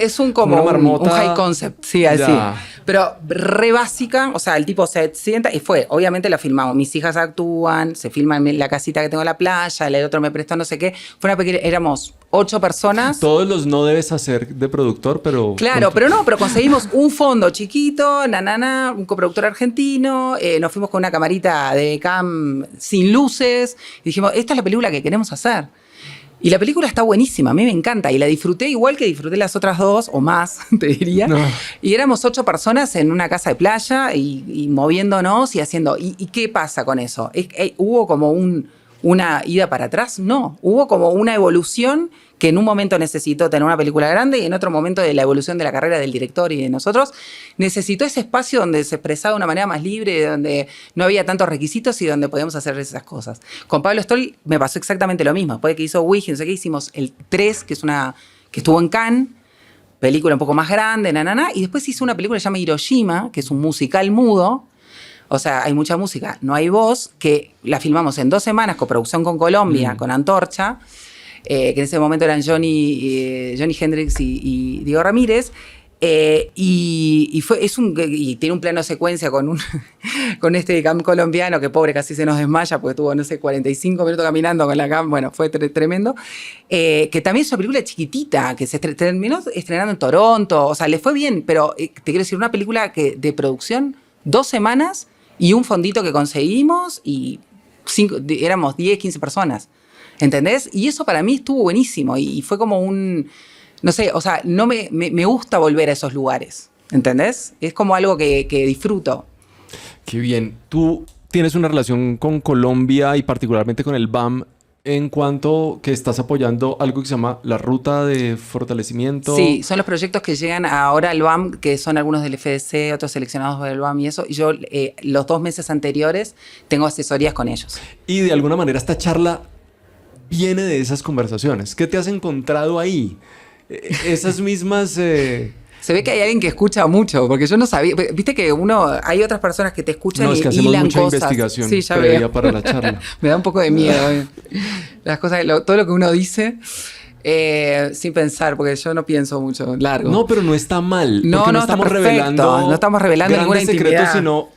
es un como un high concept, sí, así. Ya. Pero re básica, o sea, el tipo se sienta y obviamente la filmamos. Mis hijas actúan, se filma en la casita que tengo en la playa, el otro me prestó no sé qué. Fue una pequeña, éramos 8 personas. Todos los no debes hacer de productor, pero... Claro, pero conseguimos un fondo chiquito, un coproductor argentino, nos fuimos con una camarita de cam sin luces y dijimos, esta es la película que queremos hacer. Y la película está buenísima, a mí me encanta. Y la disfruté igual que disfruté las otras 2, o más, te diría. No. Y éramos 8 personas en una casa de playa y moviéndonos y haciendo... ¿Y qué pasa con eso? ¿Hubo como una ida para atrás? No, hubo como una evolución que en un momento necesitó tener una película grande y en otro momento de la evolución de la carrera del director y de nosotros, necesitó ese espacio donde se expresaba de una manera más libre, donde no había tantos requisitos y donde podíamos hacer esas cosas. Con Pablo Stoll me pasó exactamente lo mismo. Después de que hizo Wiggins, no sé qué, hicimos el 3, que estuvo en Cannes, película un poco más grande, y después hizo una película que se llama Hiroshima, que es un musical mudo. O sea, hay mucha música, no hay voz, que la filmamos en 2 semanas, coproducción con Colombia, con Antorcha, que en ese momento eran Johnny Hendrix y Diego Ramírez. Y tiene un plano secuencia con este cam colombiano que pobre casi se nos desmaya porque estuvo, no sé, 45 minutos caminando con la cam. Bueno, fue tremendo. Que también es una película chiquitita que se terminó estrenando en Toronto. O sea, le fue bien, pero te quiero decir, una película de producción, 2 semanas y un fondito que conseguimos y éramos 10, 15 personas. ¿Entendés? Y eso para mí estuvo buenísimo y fue como no sé, o sea, no me gusta volver a esos lugares, ¿entendés? Es como algo que disfruto. Qué bien. Tú tienes una relación con Colombia y particularmente con el BAM en cuanto que estás apoyando algo que se llama la Ruta de Fortalecimiento. Sí, son los proyectos que llegan ahora al BAM, que son algunos del FDC, otros seleccionados por el BAM y eso. Y yo los 2 meses anteriores tengo asesorías con ellos. Y de alguna manera esta charla viene de esas conversaciones. ¿Qué te has encontrado ahí? Esas mismas... Se ve que hay alguien que escucha mucho, porque yo no sabía. Viste que hay otras personas que te escuchan y hacemos hilan mucha cosas. Investigación sí, ya previa veo. Para la charla. Me da un poco de miedo. Las cosas, todo lo que uno dice sin pensar, porque yo no pienso mucho largo. No, pero no está mal. No estamos revelando. No estamos revelando ninguna intimidad. Grandes secretos, sino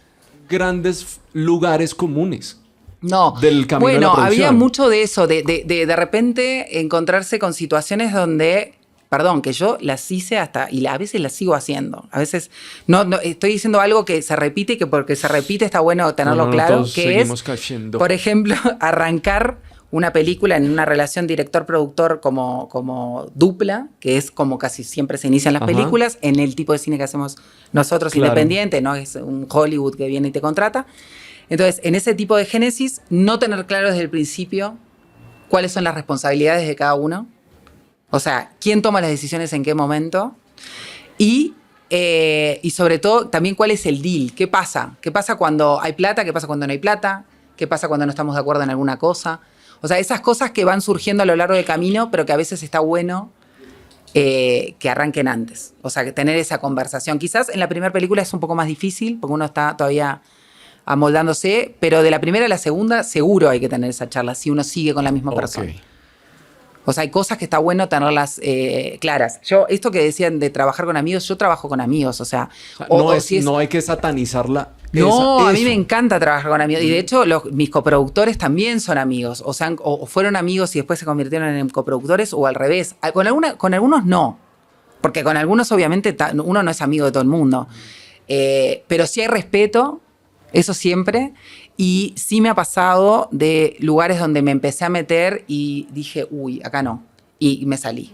grandes lugares comunes. No, del camino bueno, de la producción. Había mucho de eso, de repente encontrarse con situaciones donde, perdón, que yo las hice y a veces las sigo haciendo. A veces no estoy diciendo algo que se repite y que porque se repite está bueno tenerlo claro, que es, cayendo. Por ejemplo, arrancar una película en una relación director-productor como dupla, que es como casi siempre se inician las películas, en el tipo de cine que hacemos nosotros, independiente, no es un Hollywood que viene y te contrata. Entonces, en ese tipo de génesis, no tener claro desde el principio cuáles son las responsabilidades de cada uno. O sea, quién toma las decisiones en qué momento. Y sobre todo, también cuál es el deal. ¿Qué pasa? ¿Qué pasa cuando hay plata? ¿Qué pasa cuando no hay plata? ¿Qué pasa cuando no estamos de acuerdo en alguna cosa? O sea, esas cosas que van surgiendo a lo largo del camino, pero que a veces está bueno que arranquen antes. O sea, que tener esa conversación. Quizás en la primera película es un poco más difícil, porque uno está todavía amoldándose, pero de la primera a la segunda seguro hay que tener esa charla si uno sigue con la misma persona. O sea, hay cosas que está bueno tenerlas claras. Esto que decían de trabajar con amigos, yo trabajo con amigos, o sea... no hay que satanizarla. No, a mí me encanta trabajar con amigos. Y de hecho, mis coproductores también son amigos. O sea, o fueron amigos y después se convirtieron en coproductores, o al revés. Con algunos no. Porque con algunos, obviamente, uno no es amigo de todo el mundo. Pero sí hay respeto, eso siempre. Y sí me ha pasado de lugares donde me empecé a meter y dije, uy, acá no. Y me salí.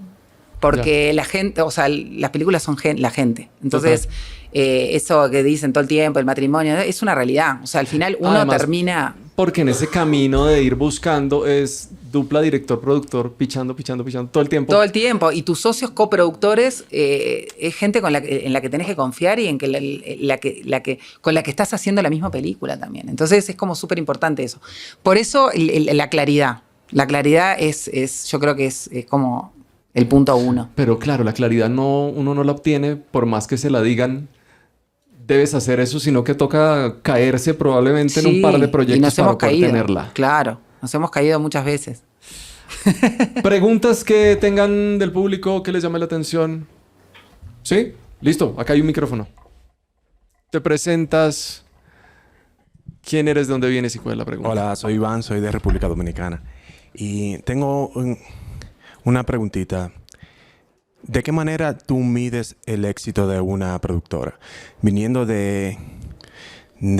Porque la gente, o sea, las películas son la gente. Entonces, eso que dicen todo el tiempo, el matrimonio, es una realidad. O sea, al final uno además, termina... Porque en ese camino de ir buscando es dupla director-productor, pichando todo el tiempo. Todo el tiempo. Y tus socios coproductores es gente en la que tenés que confiar y en que con la que estás haciendo la misma película también. Entonces es como súper importante eso. Por eso la claridad. La claridad yo creo que es como el punto 1. Pero claro, la claridad uno no la obtiene por más que se la digan debes hacer eso, sino que toca caerse probablemente en un par de y proyectos nos para hemos poder caído. tenerla. Claro, nos hemos caído muchas veces. Preguntas que tengan del público que les llame la atención. ¿Sí? Listo, acá hay un micrófono. Te presentas. ¿Quién eres? ¿De dónde vienes? ¿Y cuál es la pregunta? Hola, soy Iván, soy de República Dominicana. Y tengo una preguntita. ¿De qué manera tú mides el éxito de una productora? Viniendo de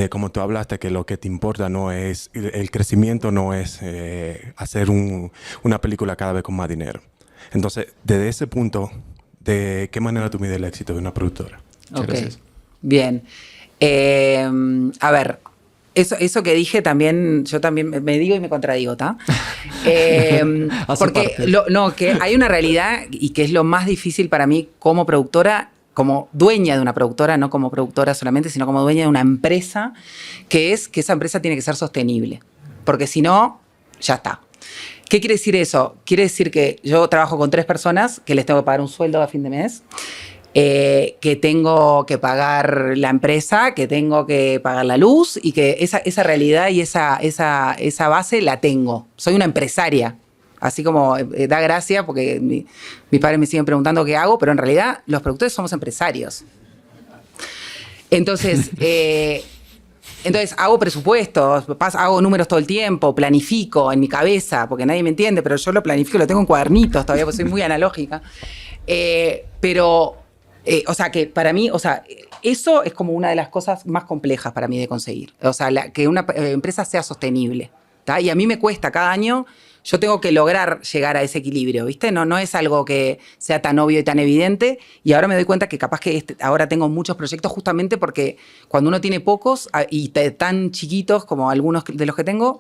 como tú hablaste, que lo que te importa no es, el crecimiento no es hacer una película cada vez con más dinero. Entonces, desde ese punto, ¿de qué manera tú mides el éxito de una productora? Ok, gracias. bien. A ver, eso que dije también, yo también me digo y me contradigo, ¿está? Hace Porque parte. que hay una realidad y que es lo más difícil para mí como productora, como dueña de una productora, no como productora solamente, sino como dueña de una empresa, que es que esa empresa tiene que ser sostenible. Porque si no, ya está. ¿Qué quiere decir eso? Quiere decir que yo trabajo con 3 personas que les tengo que pagar un sueldo a fin de mes, que tengo que pagar la empresa, que tengo que pagar la luz y que esa realidad y esa base la tengo. Soy una empresaria. Así como da gracia porque mis padres me siguen preguntando qué hago, pero en realidad los productores somos empresarios. Entonces, hago presupuestos, hago números todo el tiempo, planifico en mi cabeza, porque nadie me entiende, pero yo lo planifico, lo tengo en cuadernitos todavía, porque soy muy analógica. O sea, que para mí, o sea, eso es como una de las cosas más complejas para mí de conseguir. O sea, que una empresa sea sostenible, ¿tá? Y a mí me cuesta cada año, yo tengo que lograr llegar a ese equilibrio, ¿viste? No es algo que sea tan obvio y tan evidente. Y ahora me doy cuenta que capaz que ahora tengo muchos proyectos justamente porque cuando uno tiene pocos y tan chiquitos como algunos de los que tengo,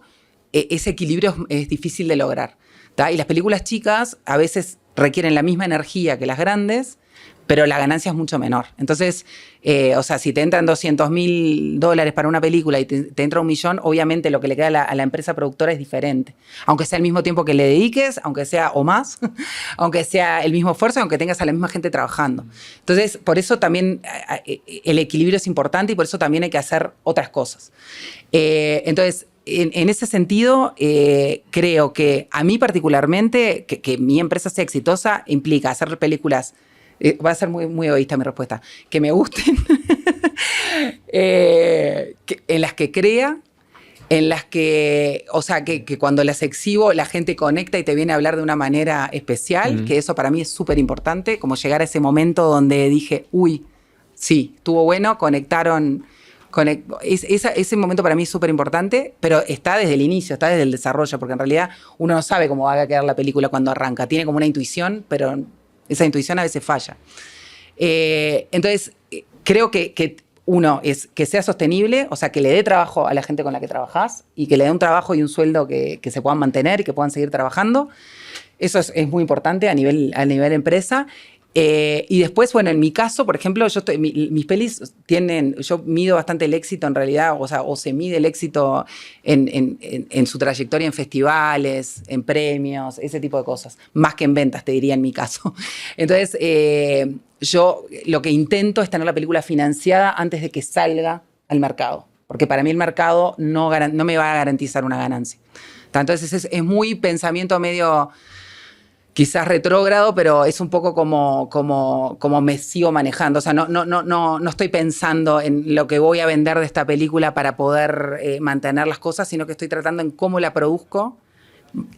ese equilibrio es difícil de lograr, ¿tá? Y las películas chicas a veces requieren la misma energía que las grandes, pero la ganancia es mucho menor. Entonces, o sea, si te entran $200.000 para una película y te entra 1 millón, obviamente lo que le queda a la empresa productora es diferente. Aunque sea el mismo tiempo que le dediques, aunque sea o más, aunque sea el mismo esfuerzo, aunque tengas a la misma gente trabajando. Entonces, por eso también el equilibrio es importante y por eso también hay que hacer otras cosas. Entonces, en ese sentido, creo que a mí particularmente, que mi empresa sea exitosa, implica hacer películas. Va a ser muy, muy egoísta mi respuesta. Que me gusten, en las que crea, en las que, o sea, que cuando las exhibo la gente conecta y te viene a hablar de una manera especial, que eso para mí es súper importante, como llegar a ese momento donde dije, uy, sí, estuvo bueno, conectaron. Ese momento para mí es súper importante, pero está desde el inicio, está desde el desarrollo, porque en realidad uno no sabe cómo va a quedar la película cuando arranca. Tiene como una intuición, pero esa intuición a veces falla. Entonces, creo que uno es que sea sostenible, o sea, que le dé trabajo a la gente con la que trabajás y que le dé un trabajo y un sueldo que se puedan mantener y que puedan seguir trabajando. Eso es muy importante a nivel empresa. Y después, bueno, en mi caso, por ejemplo, mis pelis yo mido bastante el éxito en realidad, o se mide el éxito en su trayectoria en festivales, en premios, ese tipo de cosas, más que en ventas, te diría en mi caso. Entonces, yo lo que intento es tener la película financiada antes de que salga al mercado, porque para mí el mercado no me va a garantizar una ganancia. Entonces, es muy pensamiento medio quizás retrógrado, pero es un poco como me sigo manejando. O sea, no estoy pensando en lo que voy a vender de esta película para poder mantener las cosas, sino que estoy tratando en cómo la produzco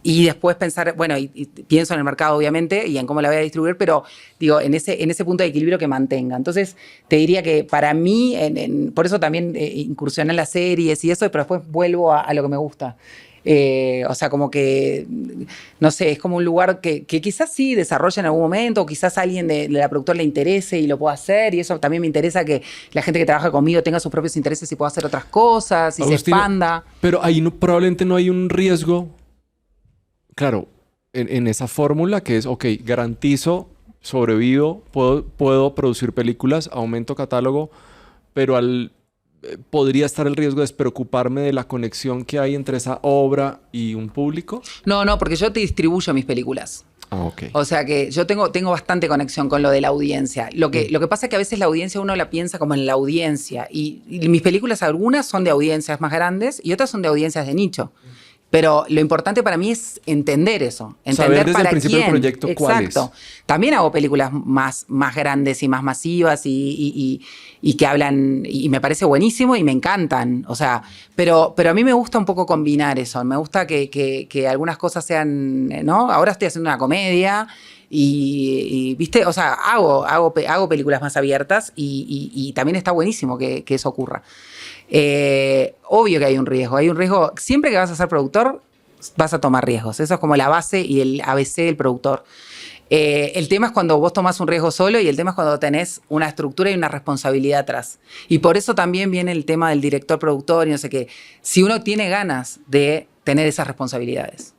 y después pensar, bueno, y pienso en el mercado obviamente y en cómo la voy a distribuir, pero digo, en ese punto de equilibrio que mantenga. Entonces, te diría que para mí, por eso también incursioné en las series y eso, pero después vuelvo a lo que me gusta. O sea, como que, no sé, es como un lugar que quizás sí desarrolla en algún momento, o quizás a alguien de la productora le interese y lo pueda hacer, y eso también me interesa, que la gente que trabaja conmigo tenga sus propios intereses y pueda hacer otras cosas y Agustina, se expanda. Pero ahí probablemente no hay un riesgo, claro, en esa fórmula que es, ok, garantizo, sobrevivo, puedo producir películas, aumento catálogo, pero ¿podría estar el riesgo de despreocuparme de la conexión que hay entre esa obra y un público? No, porque yo te distribuyo mis películas. Ah, ok. O sea que yo tengo bastante conexión con lo de la audiencia. Lo que pasa es que a veces la audiencia uno la piensa como en la audiencia. Y mis películas, algunas son de audiencias más grandes y otras son de audiencias de nicho. Pero lo importante para mí es entender eso. Entender saber desde para el principio quién. del proyecto cuál es. Exacto. También hago películas más grandes y más masivas y que hablan, y me parece buenísimo y me encantan. O sea, pero a mí me gusta un poco combinar eso. Me gusta que algunas cosas sean, ¿no? Ahora estoy haciendo una comedia y ¿viste? O sea, hago películas más abiertas y también está buenísimo que eso ocurra. Obvio que hay un riesgo. Siempre que vas a ser productor, vas a tomar riesgos. Eso es como la base y el ABC del productor. El tema es cuando vos tomás un riesgo solo y el tema es cuando tenés una estructura y una responsabilidad atrás. Y por eso también viene el tema del director, productor y no sé qué. Si uno tiene ganas de tener esas responsabilidades.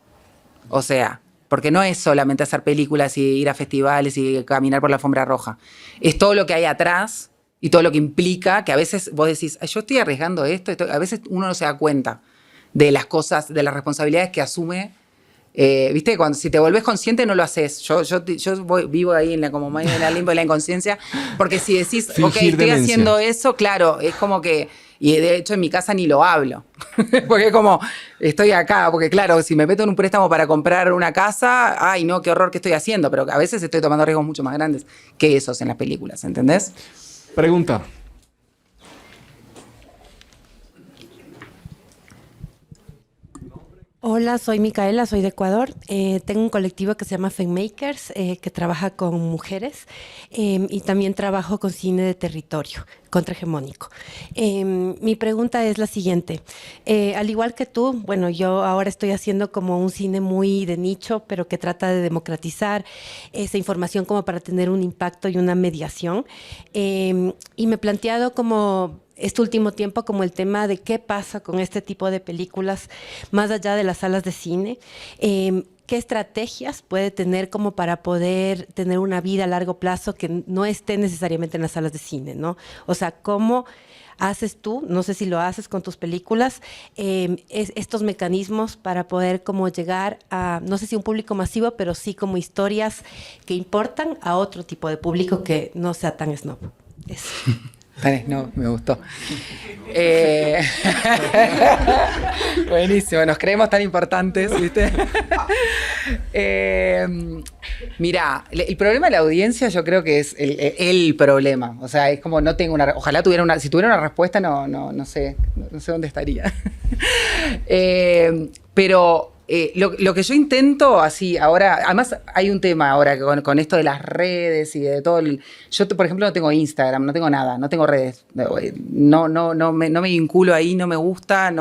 O sea, porque no es solamente hacer películas y ir a festivales y caminar por la alfombra roja. Es todo lo que hay atrás y todo lo que implica, que a veces vos decís, yo estoy arriesgando esto. A veces uno no se da cuenta de las cosas, de las responsabilidades que asume. ¿Viste? Si te volvés consciente no lo haces. Yo vivo ahí como medio en el limbo de la inconsciencia, porque si decís, Fingir ok, estoy demencia. haciendo eso, claro, es como que, y de hecho en mi casa ni lo hablo, porque como estoy acá, porque claro, si me meto en un préstamo para comprar una casa, ay no, qué horror que estoy haciendo, pero a veces estoy tomando riesgos mucho más grandes que esos en las películas, ¿entendés? Pregunta. Hola, soy Micaela, soy de Ecuador. Tengo un colectivo que se llama Filmmakers, que trabaja con mujeres y también trabajo con cine de territorio, contrahegemónico. Mi pregunta es la siguiente. Al igual que tú, bueno, yo ahora estoy haciendo como un cine muy de nicho, pero que trata de democratizar esa información como para tener un impacto y una mediación. Y me he planteado como este último tiempo como el tema de qué pasa con este tipo de películas más allá de las salas de cine. ¿Qué estrategias puede tener como para poder tener una vida a largo plazo que no esté necesariamente en las salas de cine, ¿no? O sea, ¿cómo haces tú, no sé si lo haces con tus películas, estos mecanismos para poder como llegar a, no sé si un público masivo, pero sí como historias que importan a otro tipo de público que no sea tan snob? Eso. No, me gustó. Buenísimo, nos creemos tan importantes, ¿viste? Mira, el problema de la audiencia yo creo que es el problema. O sea, es como no tengo una... Ojalá tuviera una... Si tuviera una respuesta, no sé dónde estaría. Pero... lo que yo intento así ahora, además hay un tema ahora con esto de las redes y de todo. Yo, por ejemplo, no tengo Instagram, no tengo nada, no tengo redes. No me vinculo ahí, no me gusta,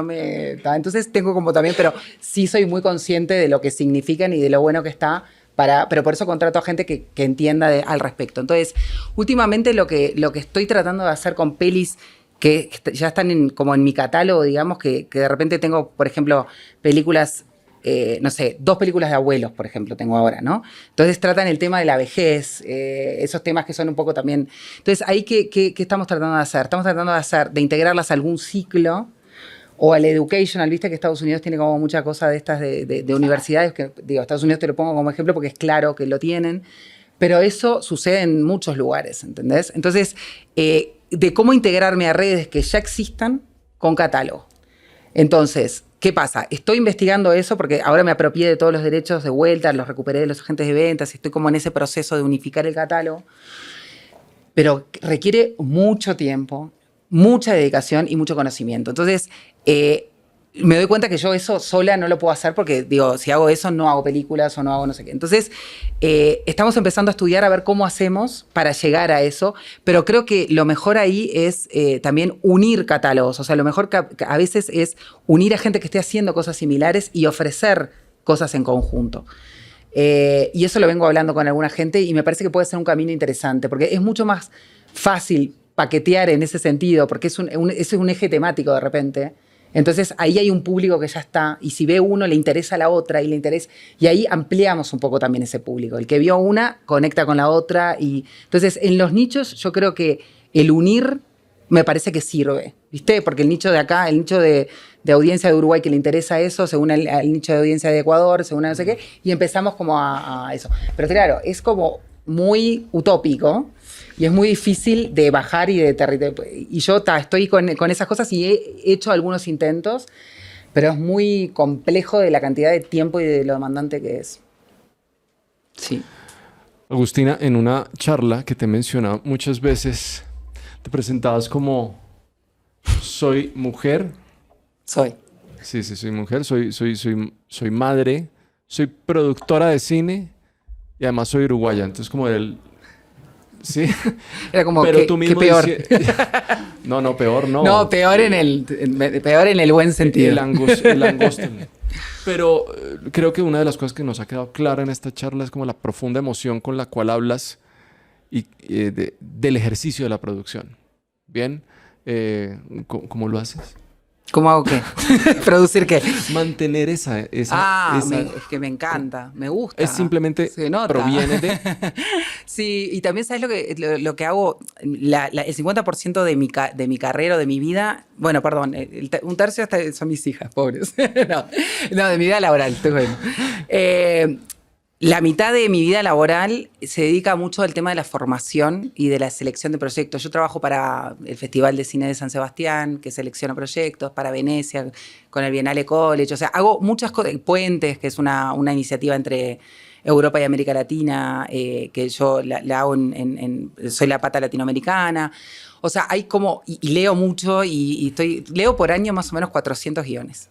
entonces tengo como también, pero sí soy muy consciente de lo que significan y de lo bueno que está. Pero por eso contrato a gente que entienda al respecto. Entonces, últimamente lo que estoy tratando de hacer con pelis que ya están como en mi catálogo, digamos, que de repente tengo, por ejemplo, películas... no sé, 2 películas de abuelos, por ejemplo, tengo ahora, ¿no? Entonces tratan el tema de la vejez, esos temas que son un poco también... Entonces, ahí, ¿qué estamos tratando de hacer? Estamos tratando de integrarlas a algún ciclo o al educational, viste que Estados Unidos tiene como mucha cosa de estas de universidades, que digo, Estados Unidos te lo pongo como ejemplo porque es claro que lo tienen, pero eso sucede en muchos lugares, ¿entendés? Entonces, de cómo integrarme a redes que ya existan con catálogo. Entonces, ¿qué pasa? Estoy investigando eso porque ahora me apropié de todos los derechos de vuelta, los recuperé de los agentes de ventas y estoy como en ese proceso de unificar el catálogo. Pero requiere mucho tiempo, mucha dedicación y mucho conocimiento. Entonces, me doy cuenta que yo eso sola no lo puedo hacer porque, digo, si hago eso no hago películas o no hago no sé qué. Entonces, estamos empezando a estudiar a ver cómo hacemos para llegar a eso, pero creo que lo mejor ahí es también unir catálogos. O sea, lo mejor que a veces es unir a gente que esté haciendo cosas similares y ofrecer cosas en conjunto. Y eso lo vengo hablando con alguna gente y me parece que puede ser un camino interesante, porque es mucho más fácil paquetear en ese sentido, porque es un eje temático de repente. Entonces ahí hay un público que ya está y si ve uno le interesa a la otra y ahí ampliamos un poco también ese público. El que vio una conecta con la otra y entonces en los nichos yo creo que el unir me parece que sirve, ¿viste? Porque el nicho de acá, el nicho de audiencia de Uruguay que le interesa eso, según el nicho de audiencia de Ecuador, según no sé qué, y empezamos como a eso. Pero claro, es como muy utópico y es muy difícil de bajar y de y yo estoy con esas cosas y he hecho algunos intentos, pero es muy complejo de la cantidad de tiempo y de lo demandante que es. Sí. Agustina, en una charla que te he mencionado muchas veces, te presentabas como soy mujer. Soy. Sí, soy mujer, soy madre, soy productora de cine y además soy uruguaya. Entonces como sí. Era como, pero tú mismo peor. No, peor no. No, peor en el buen sentido. El angosto. Pero creo que una de las cosas que nos ha quedado clara en esta charla es como la profunda emoción con la cual hablas del ejercicio de la producción. ¿Bien? ¿Cómo lo haces? ¿Cómo hago qué? ¿Producir qué? Mantener esa es que me encanta, me gusta. Es simplemente proviene de... Sí, y también sabes lo que hago, el 50% de mi carrera, de mi vida, bueno, perdón, un tercio son mis hijas, pobres. no, de mi vida laboral, estoy bueno. La mitad de mi vida laboral se dedica mucho al tema de la formación y de la selección de proyectos. Yo trabajo para el Festival de Cine de San Sebastián, que selecciona proyectos, para Venecia, con el Biennale College. O sea, hago muchas cosas. Puentes, que es una iniciativa entre Europa y América Latina, que yo la hago soy la pata latinoamericana. O sea, hay como... Y leo mucho leo por año más o menos 400 guiones.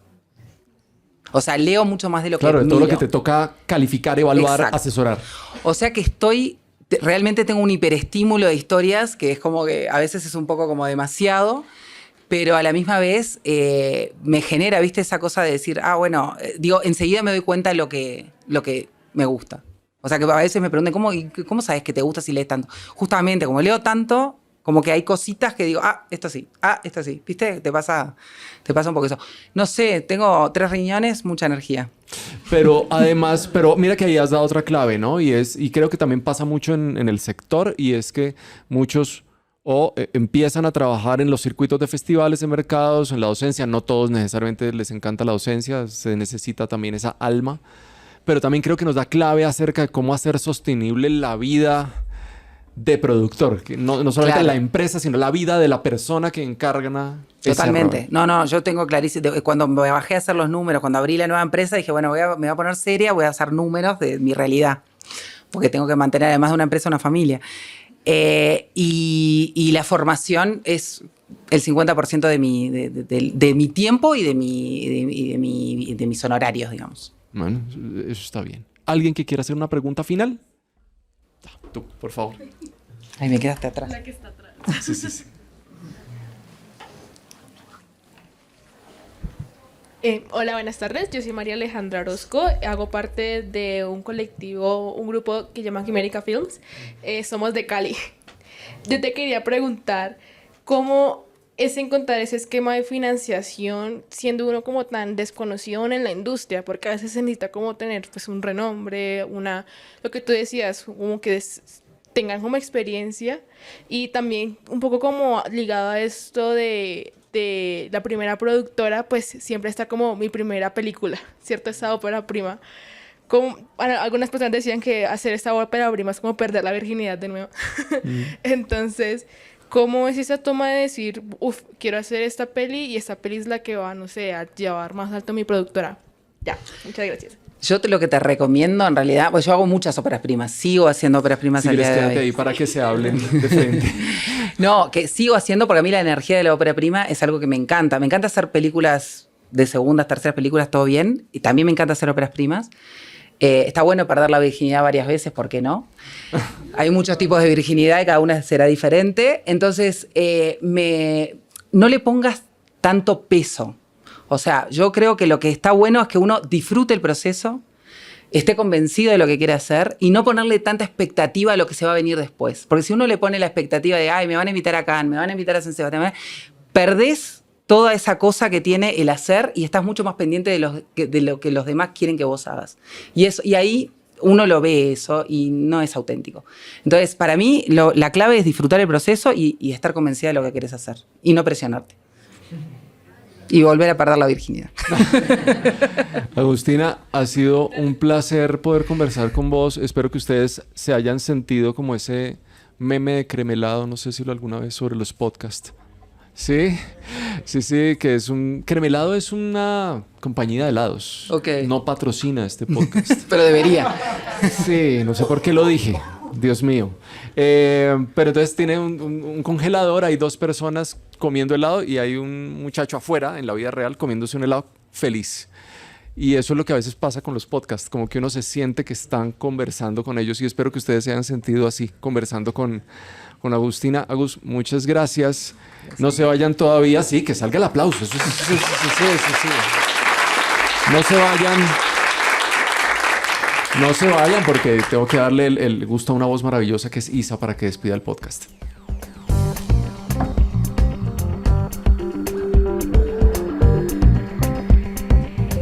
O sea, leo mucho más de lo que Claro, de todo miro. lo que te toca calificar, evaluar, Exacto. asesorar. O sea que realmente tengo un hiperestímulo de historias que es como que a veces es un poco como demasiado, pero a la misma vez me genera, ¿viste? Esa cosa de decir, bueno, enseguida me doy cuenta de lo que me gusta. O sea que a veces me preguntan, ¿cómo sabes que te gusta si lees tanto? Justamente, como leo tanto, como que hay cositas que digo, esto sí, ¿viste? Te pasa un poco eso. No sé, tengo 3 riñones, mucha energía. Pero además, mira que ahí has dado otra clave, ¿no? Y creo que también pasa mucho en el sector, y es que muchos empiezan a trabajar en los circuitos de festivales, en mercados, en la docencia. No todos necesariamente les encanta la docencia, se necesita también esa alma. Pero también creo que nos da clave acerca de cómo hacer sostenible la vida de productor, que no solamente claro. la empresa, sino la vida de la persona que encarna. Totalmente. No, yo tengo clarísimo. Cuando me bajé a hacer los números, cuando abrí la nueva empresa, dije, bueno, me voy a poner seria, voy a hacer números de mi realidad, porque tengo que mantener, además de una empresa, una familia. Y la formación es el 50% de mi tiempo y de mis honorarios, digamos. Bueno, eso está bien. ¿Alguien que quiera hacer una pregunta final? Tú, por favor. Ay, me quedaste atrás. La que está atrás. Sí. Hola, buenas tardes. Yo soy María Alejandra Orozco. Hago parte de un colectivo, un grupo que se llama Quimérica Films. Somos de Cali. Yo te quería preguntar cómo es encontrar ese esquema de financiación siendo uno como tan desconocido en la industria, porque a veces se necesita como tener pues un renombre, lo que tú decías, como que tengan como experiencia, y también un poco como ligado a esto de la primera productora, pues siempre está como mi primera película, ¿cierto? Esta ópera prima. Algunas personas decían que hacer esta ópera prima es como perder la virginidad de nuevo. Entonces, ¿cómo es esa toma de decir, quiero hacer esta peli y esta peli es la que va, no sé, a llevar más alto mi productora? Ya, muchas gracias. Yo lo que te recomiendo, en realidad, pues yo hago muchas óperas primas, sigo haciendo óperas primas al día de hoy. Ahí para que se hablen de frente. No, que sigo haciendo porque a mí la energía de la ópera prima es algo que me encanta. Me encanta hacer películas de segundas, terceras películas, todo bien. Y también me encanta hacer óperas primas. Está bueno perder la virginidad varias veces, ¿por qué no? Hay muchos tipos de virginidad y cada una será diferente. Entonces, no le pongas tanto peso. O sea, yo creo que lo que está bueno es que uno disfrute el proceso, esté convencido de lo que quiere hacer y no ponerle tanta expectativa a lo que se va a venir después. Porque si uno le pone la expectativa de, me van a invitar a Cannes, me van a invitar a San Sebastián, perdés toda esa cosa que tiene el hacer y estás mucho más pendiente de lo que los demás quieren que vos hagas. Y ahí uno lo ve eso y no es auténtico. Entonces, para mí, la clave es disfrutar el proceso y estar convencida de lo que querés hacer y no presionarte. Y volver a perder la virginidad. Agustina, ha sido un placer poder conversar con vos. Espero que ustedes se hayan sentido como ese meme de Cremelado, no sé si lo alguna vez, sobre los podcasts. Sí, que es un... Cremelado es una compañía de helados. Ok. No patrocina este podcast. Pero debería. Sí, no sé por qué lo dije. Dios mío. Pero entonces tiene un congelador, hay 2 personas comiendo helado y hay un muchacho afuera, en la vida real, comiéndose un helado feliz. Y eso es lo que a veces pasa con los podcasts, como que uno se siente que están conversando con ellos y espero que ustedes se hayan sentido así, conversando con Agustina. Agus, muchas gracias. No se vayan todavía. Sí, que salga el aplauso. Sí. No se vayan. No se vayan porque tengo que darle el gusto a una voz maravillosa que es Isa para que despida el podcast.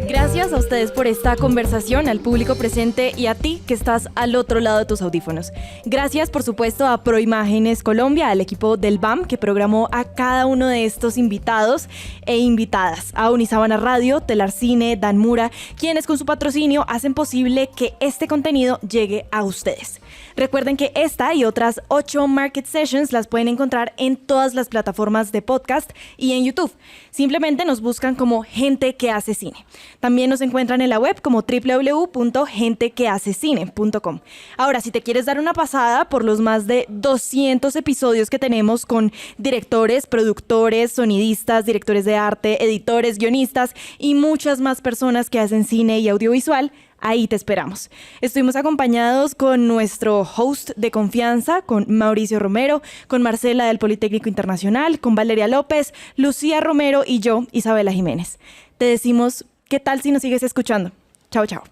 Gracias a ustedes por esta conversación, al público presente y a ti que estás al otro lado de tus audífonos. Gracias, por supuesto, a Proimágenes Colombia, al equipo del BAM que programó a cada uno de estos invitados e invitadas, a Unisabana Radio, Telar Cine, Dan Mura, quienes con su patrocinio hacen posible que este contenido llegue a ustedes. Recuerden que esta y otras 8 Market Sessions las pueden encontrar en todas las plataformas de podcast y en YouTube. Simplemente nos buscan como Gente que hace cine. También nos encuentran en la web como www.gentequehacecine.com. Ahora, si te quieres dar una pasada por los más de 200 episodios que tenemos con directores, productores, sonidistas, directores de arte, editores, guionistas y muchas más personas que hacen cine y audiovisual, ahí te esperamos. Estuvimos acompañados con nuestro host de confianza, con Mauricio Romero, con Marcela del Politécnico Internacional, con Valeria López, Lucía Romero y yo, Isabela Jiménez. Te decimos, ¿qué tal si nos sigues escuchando? Chao, chao.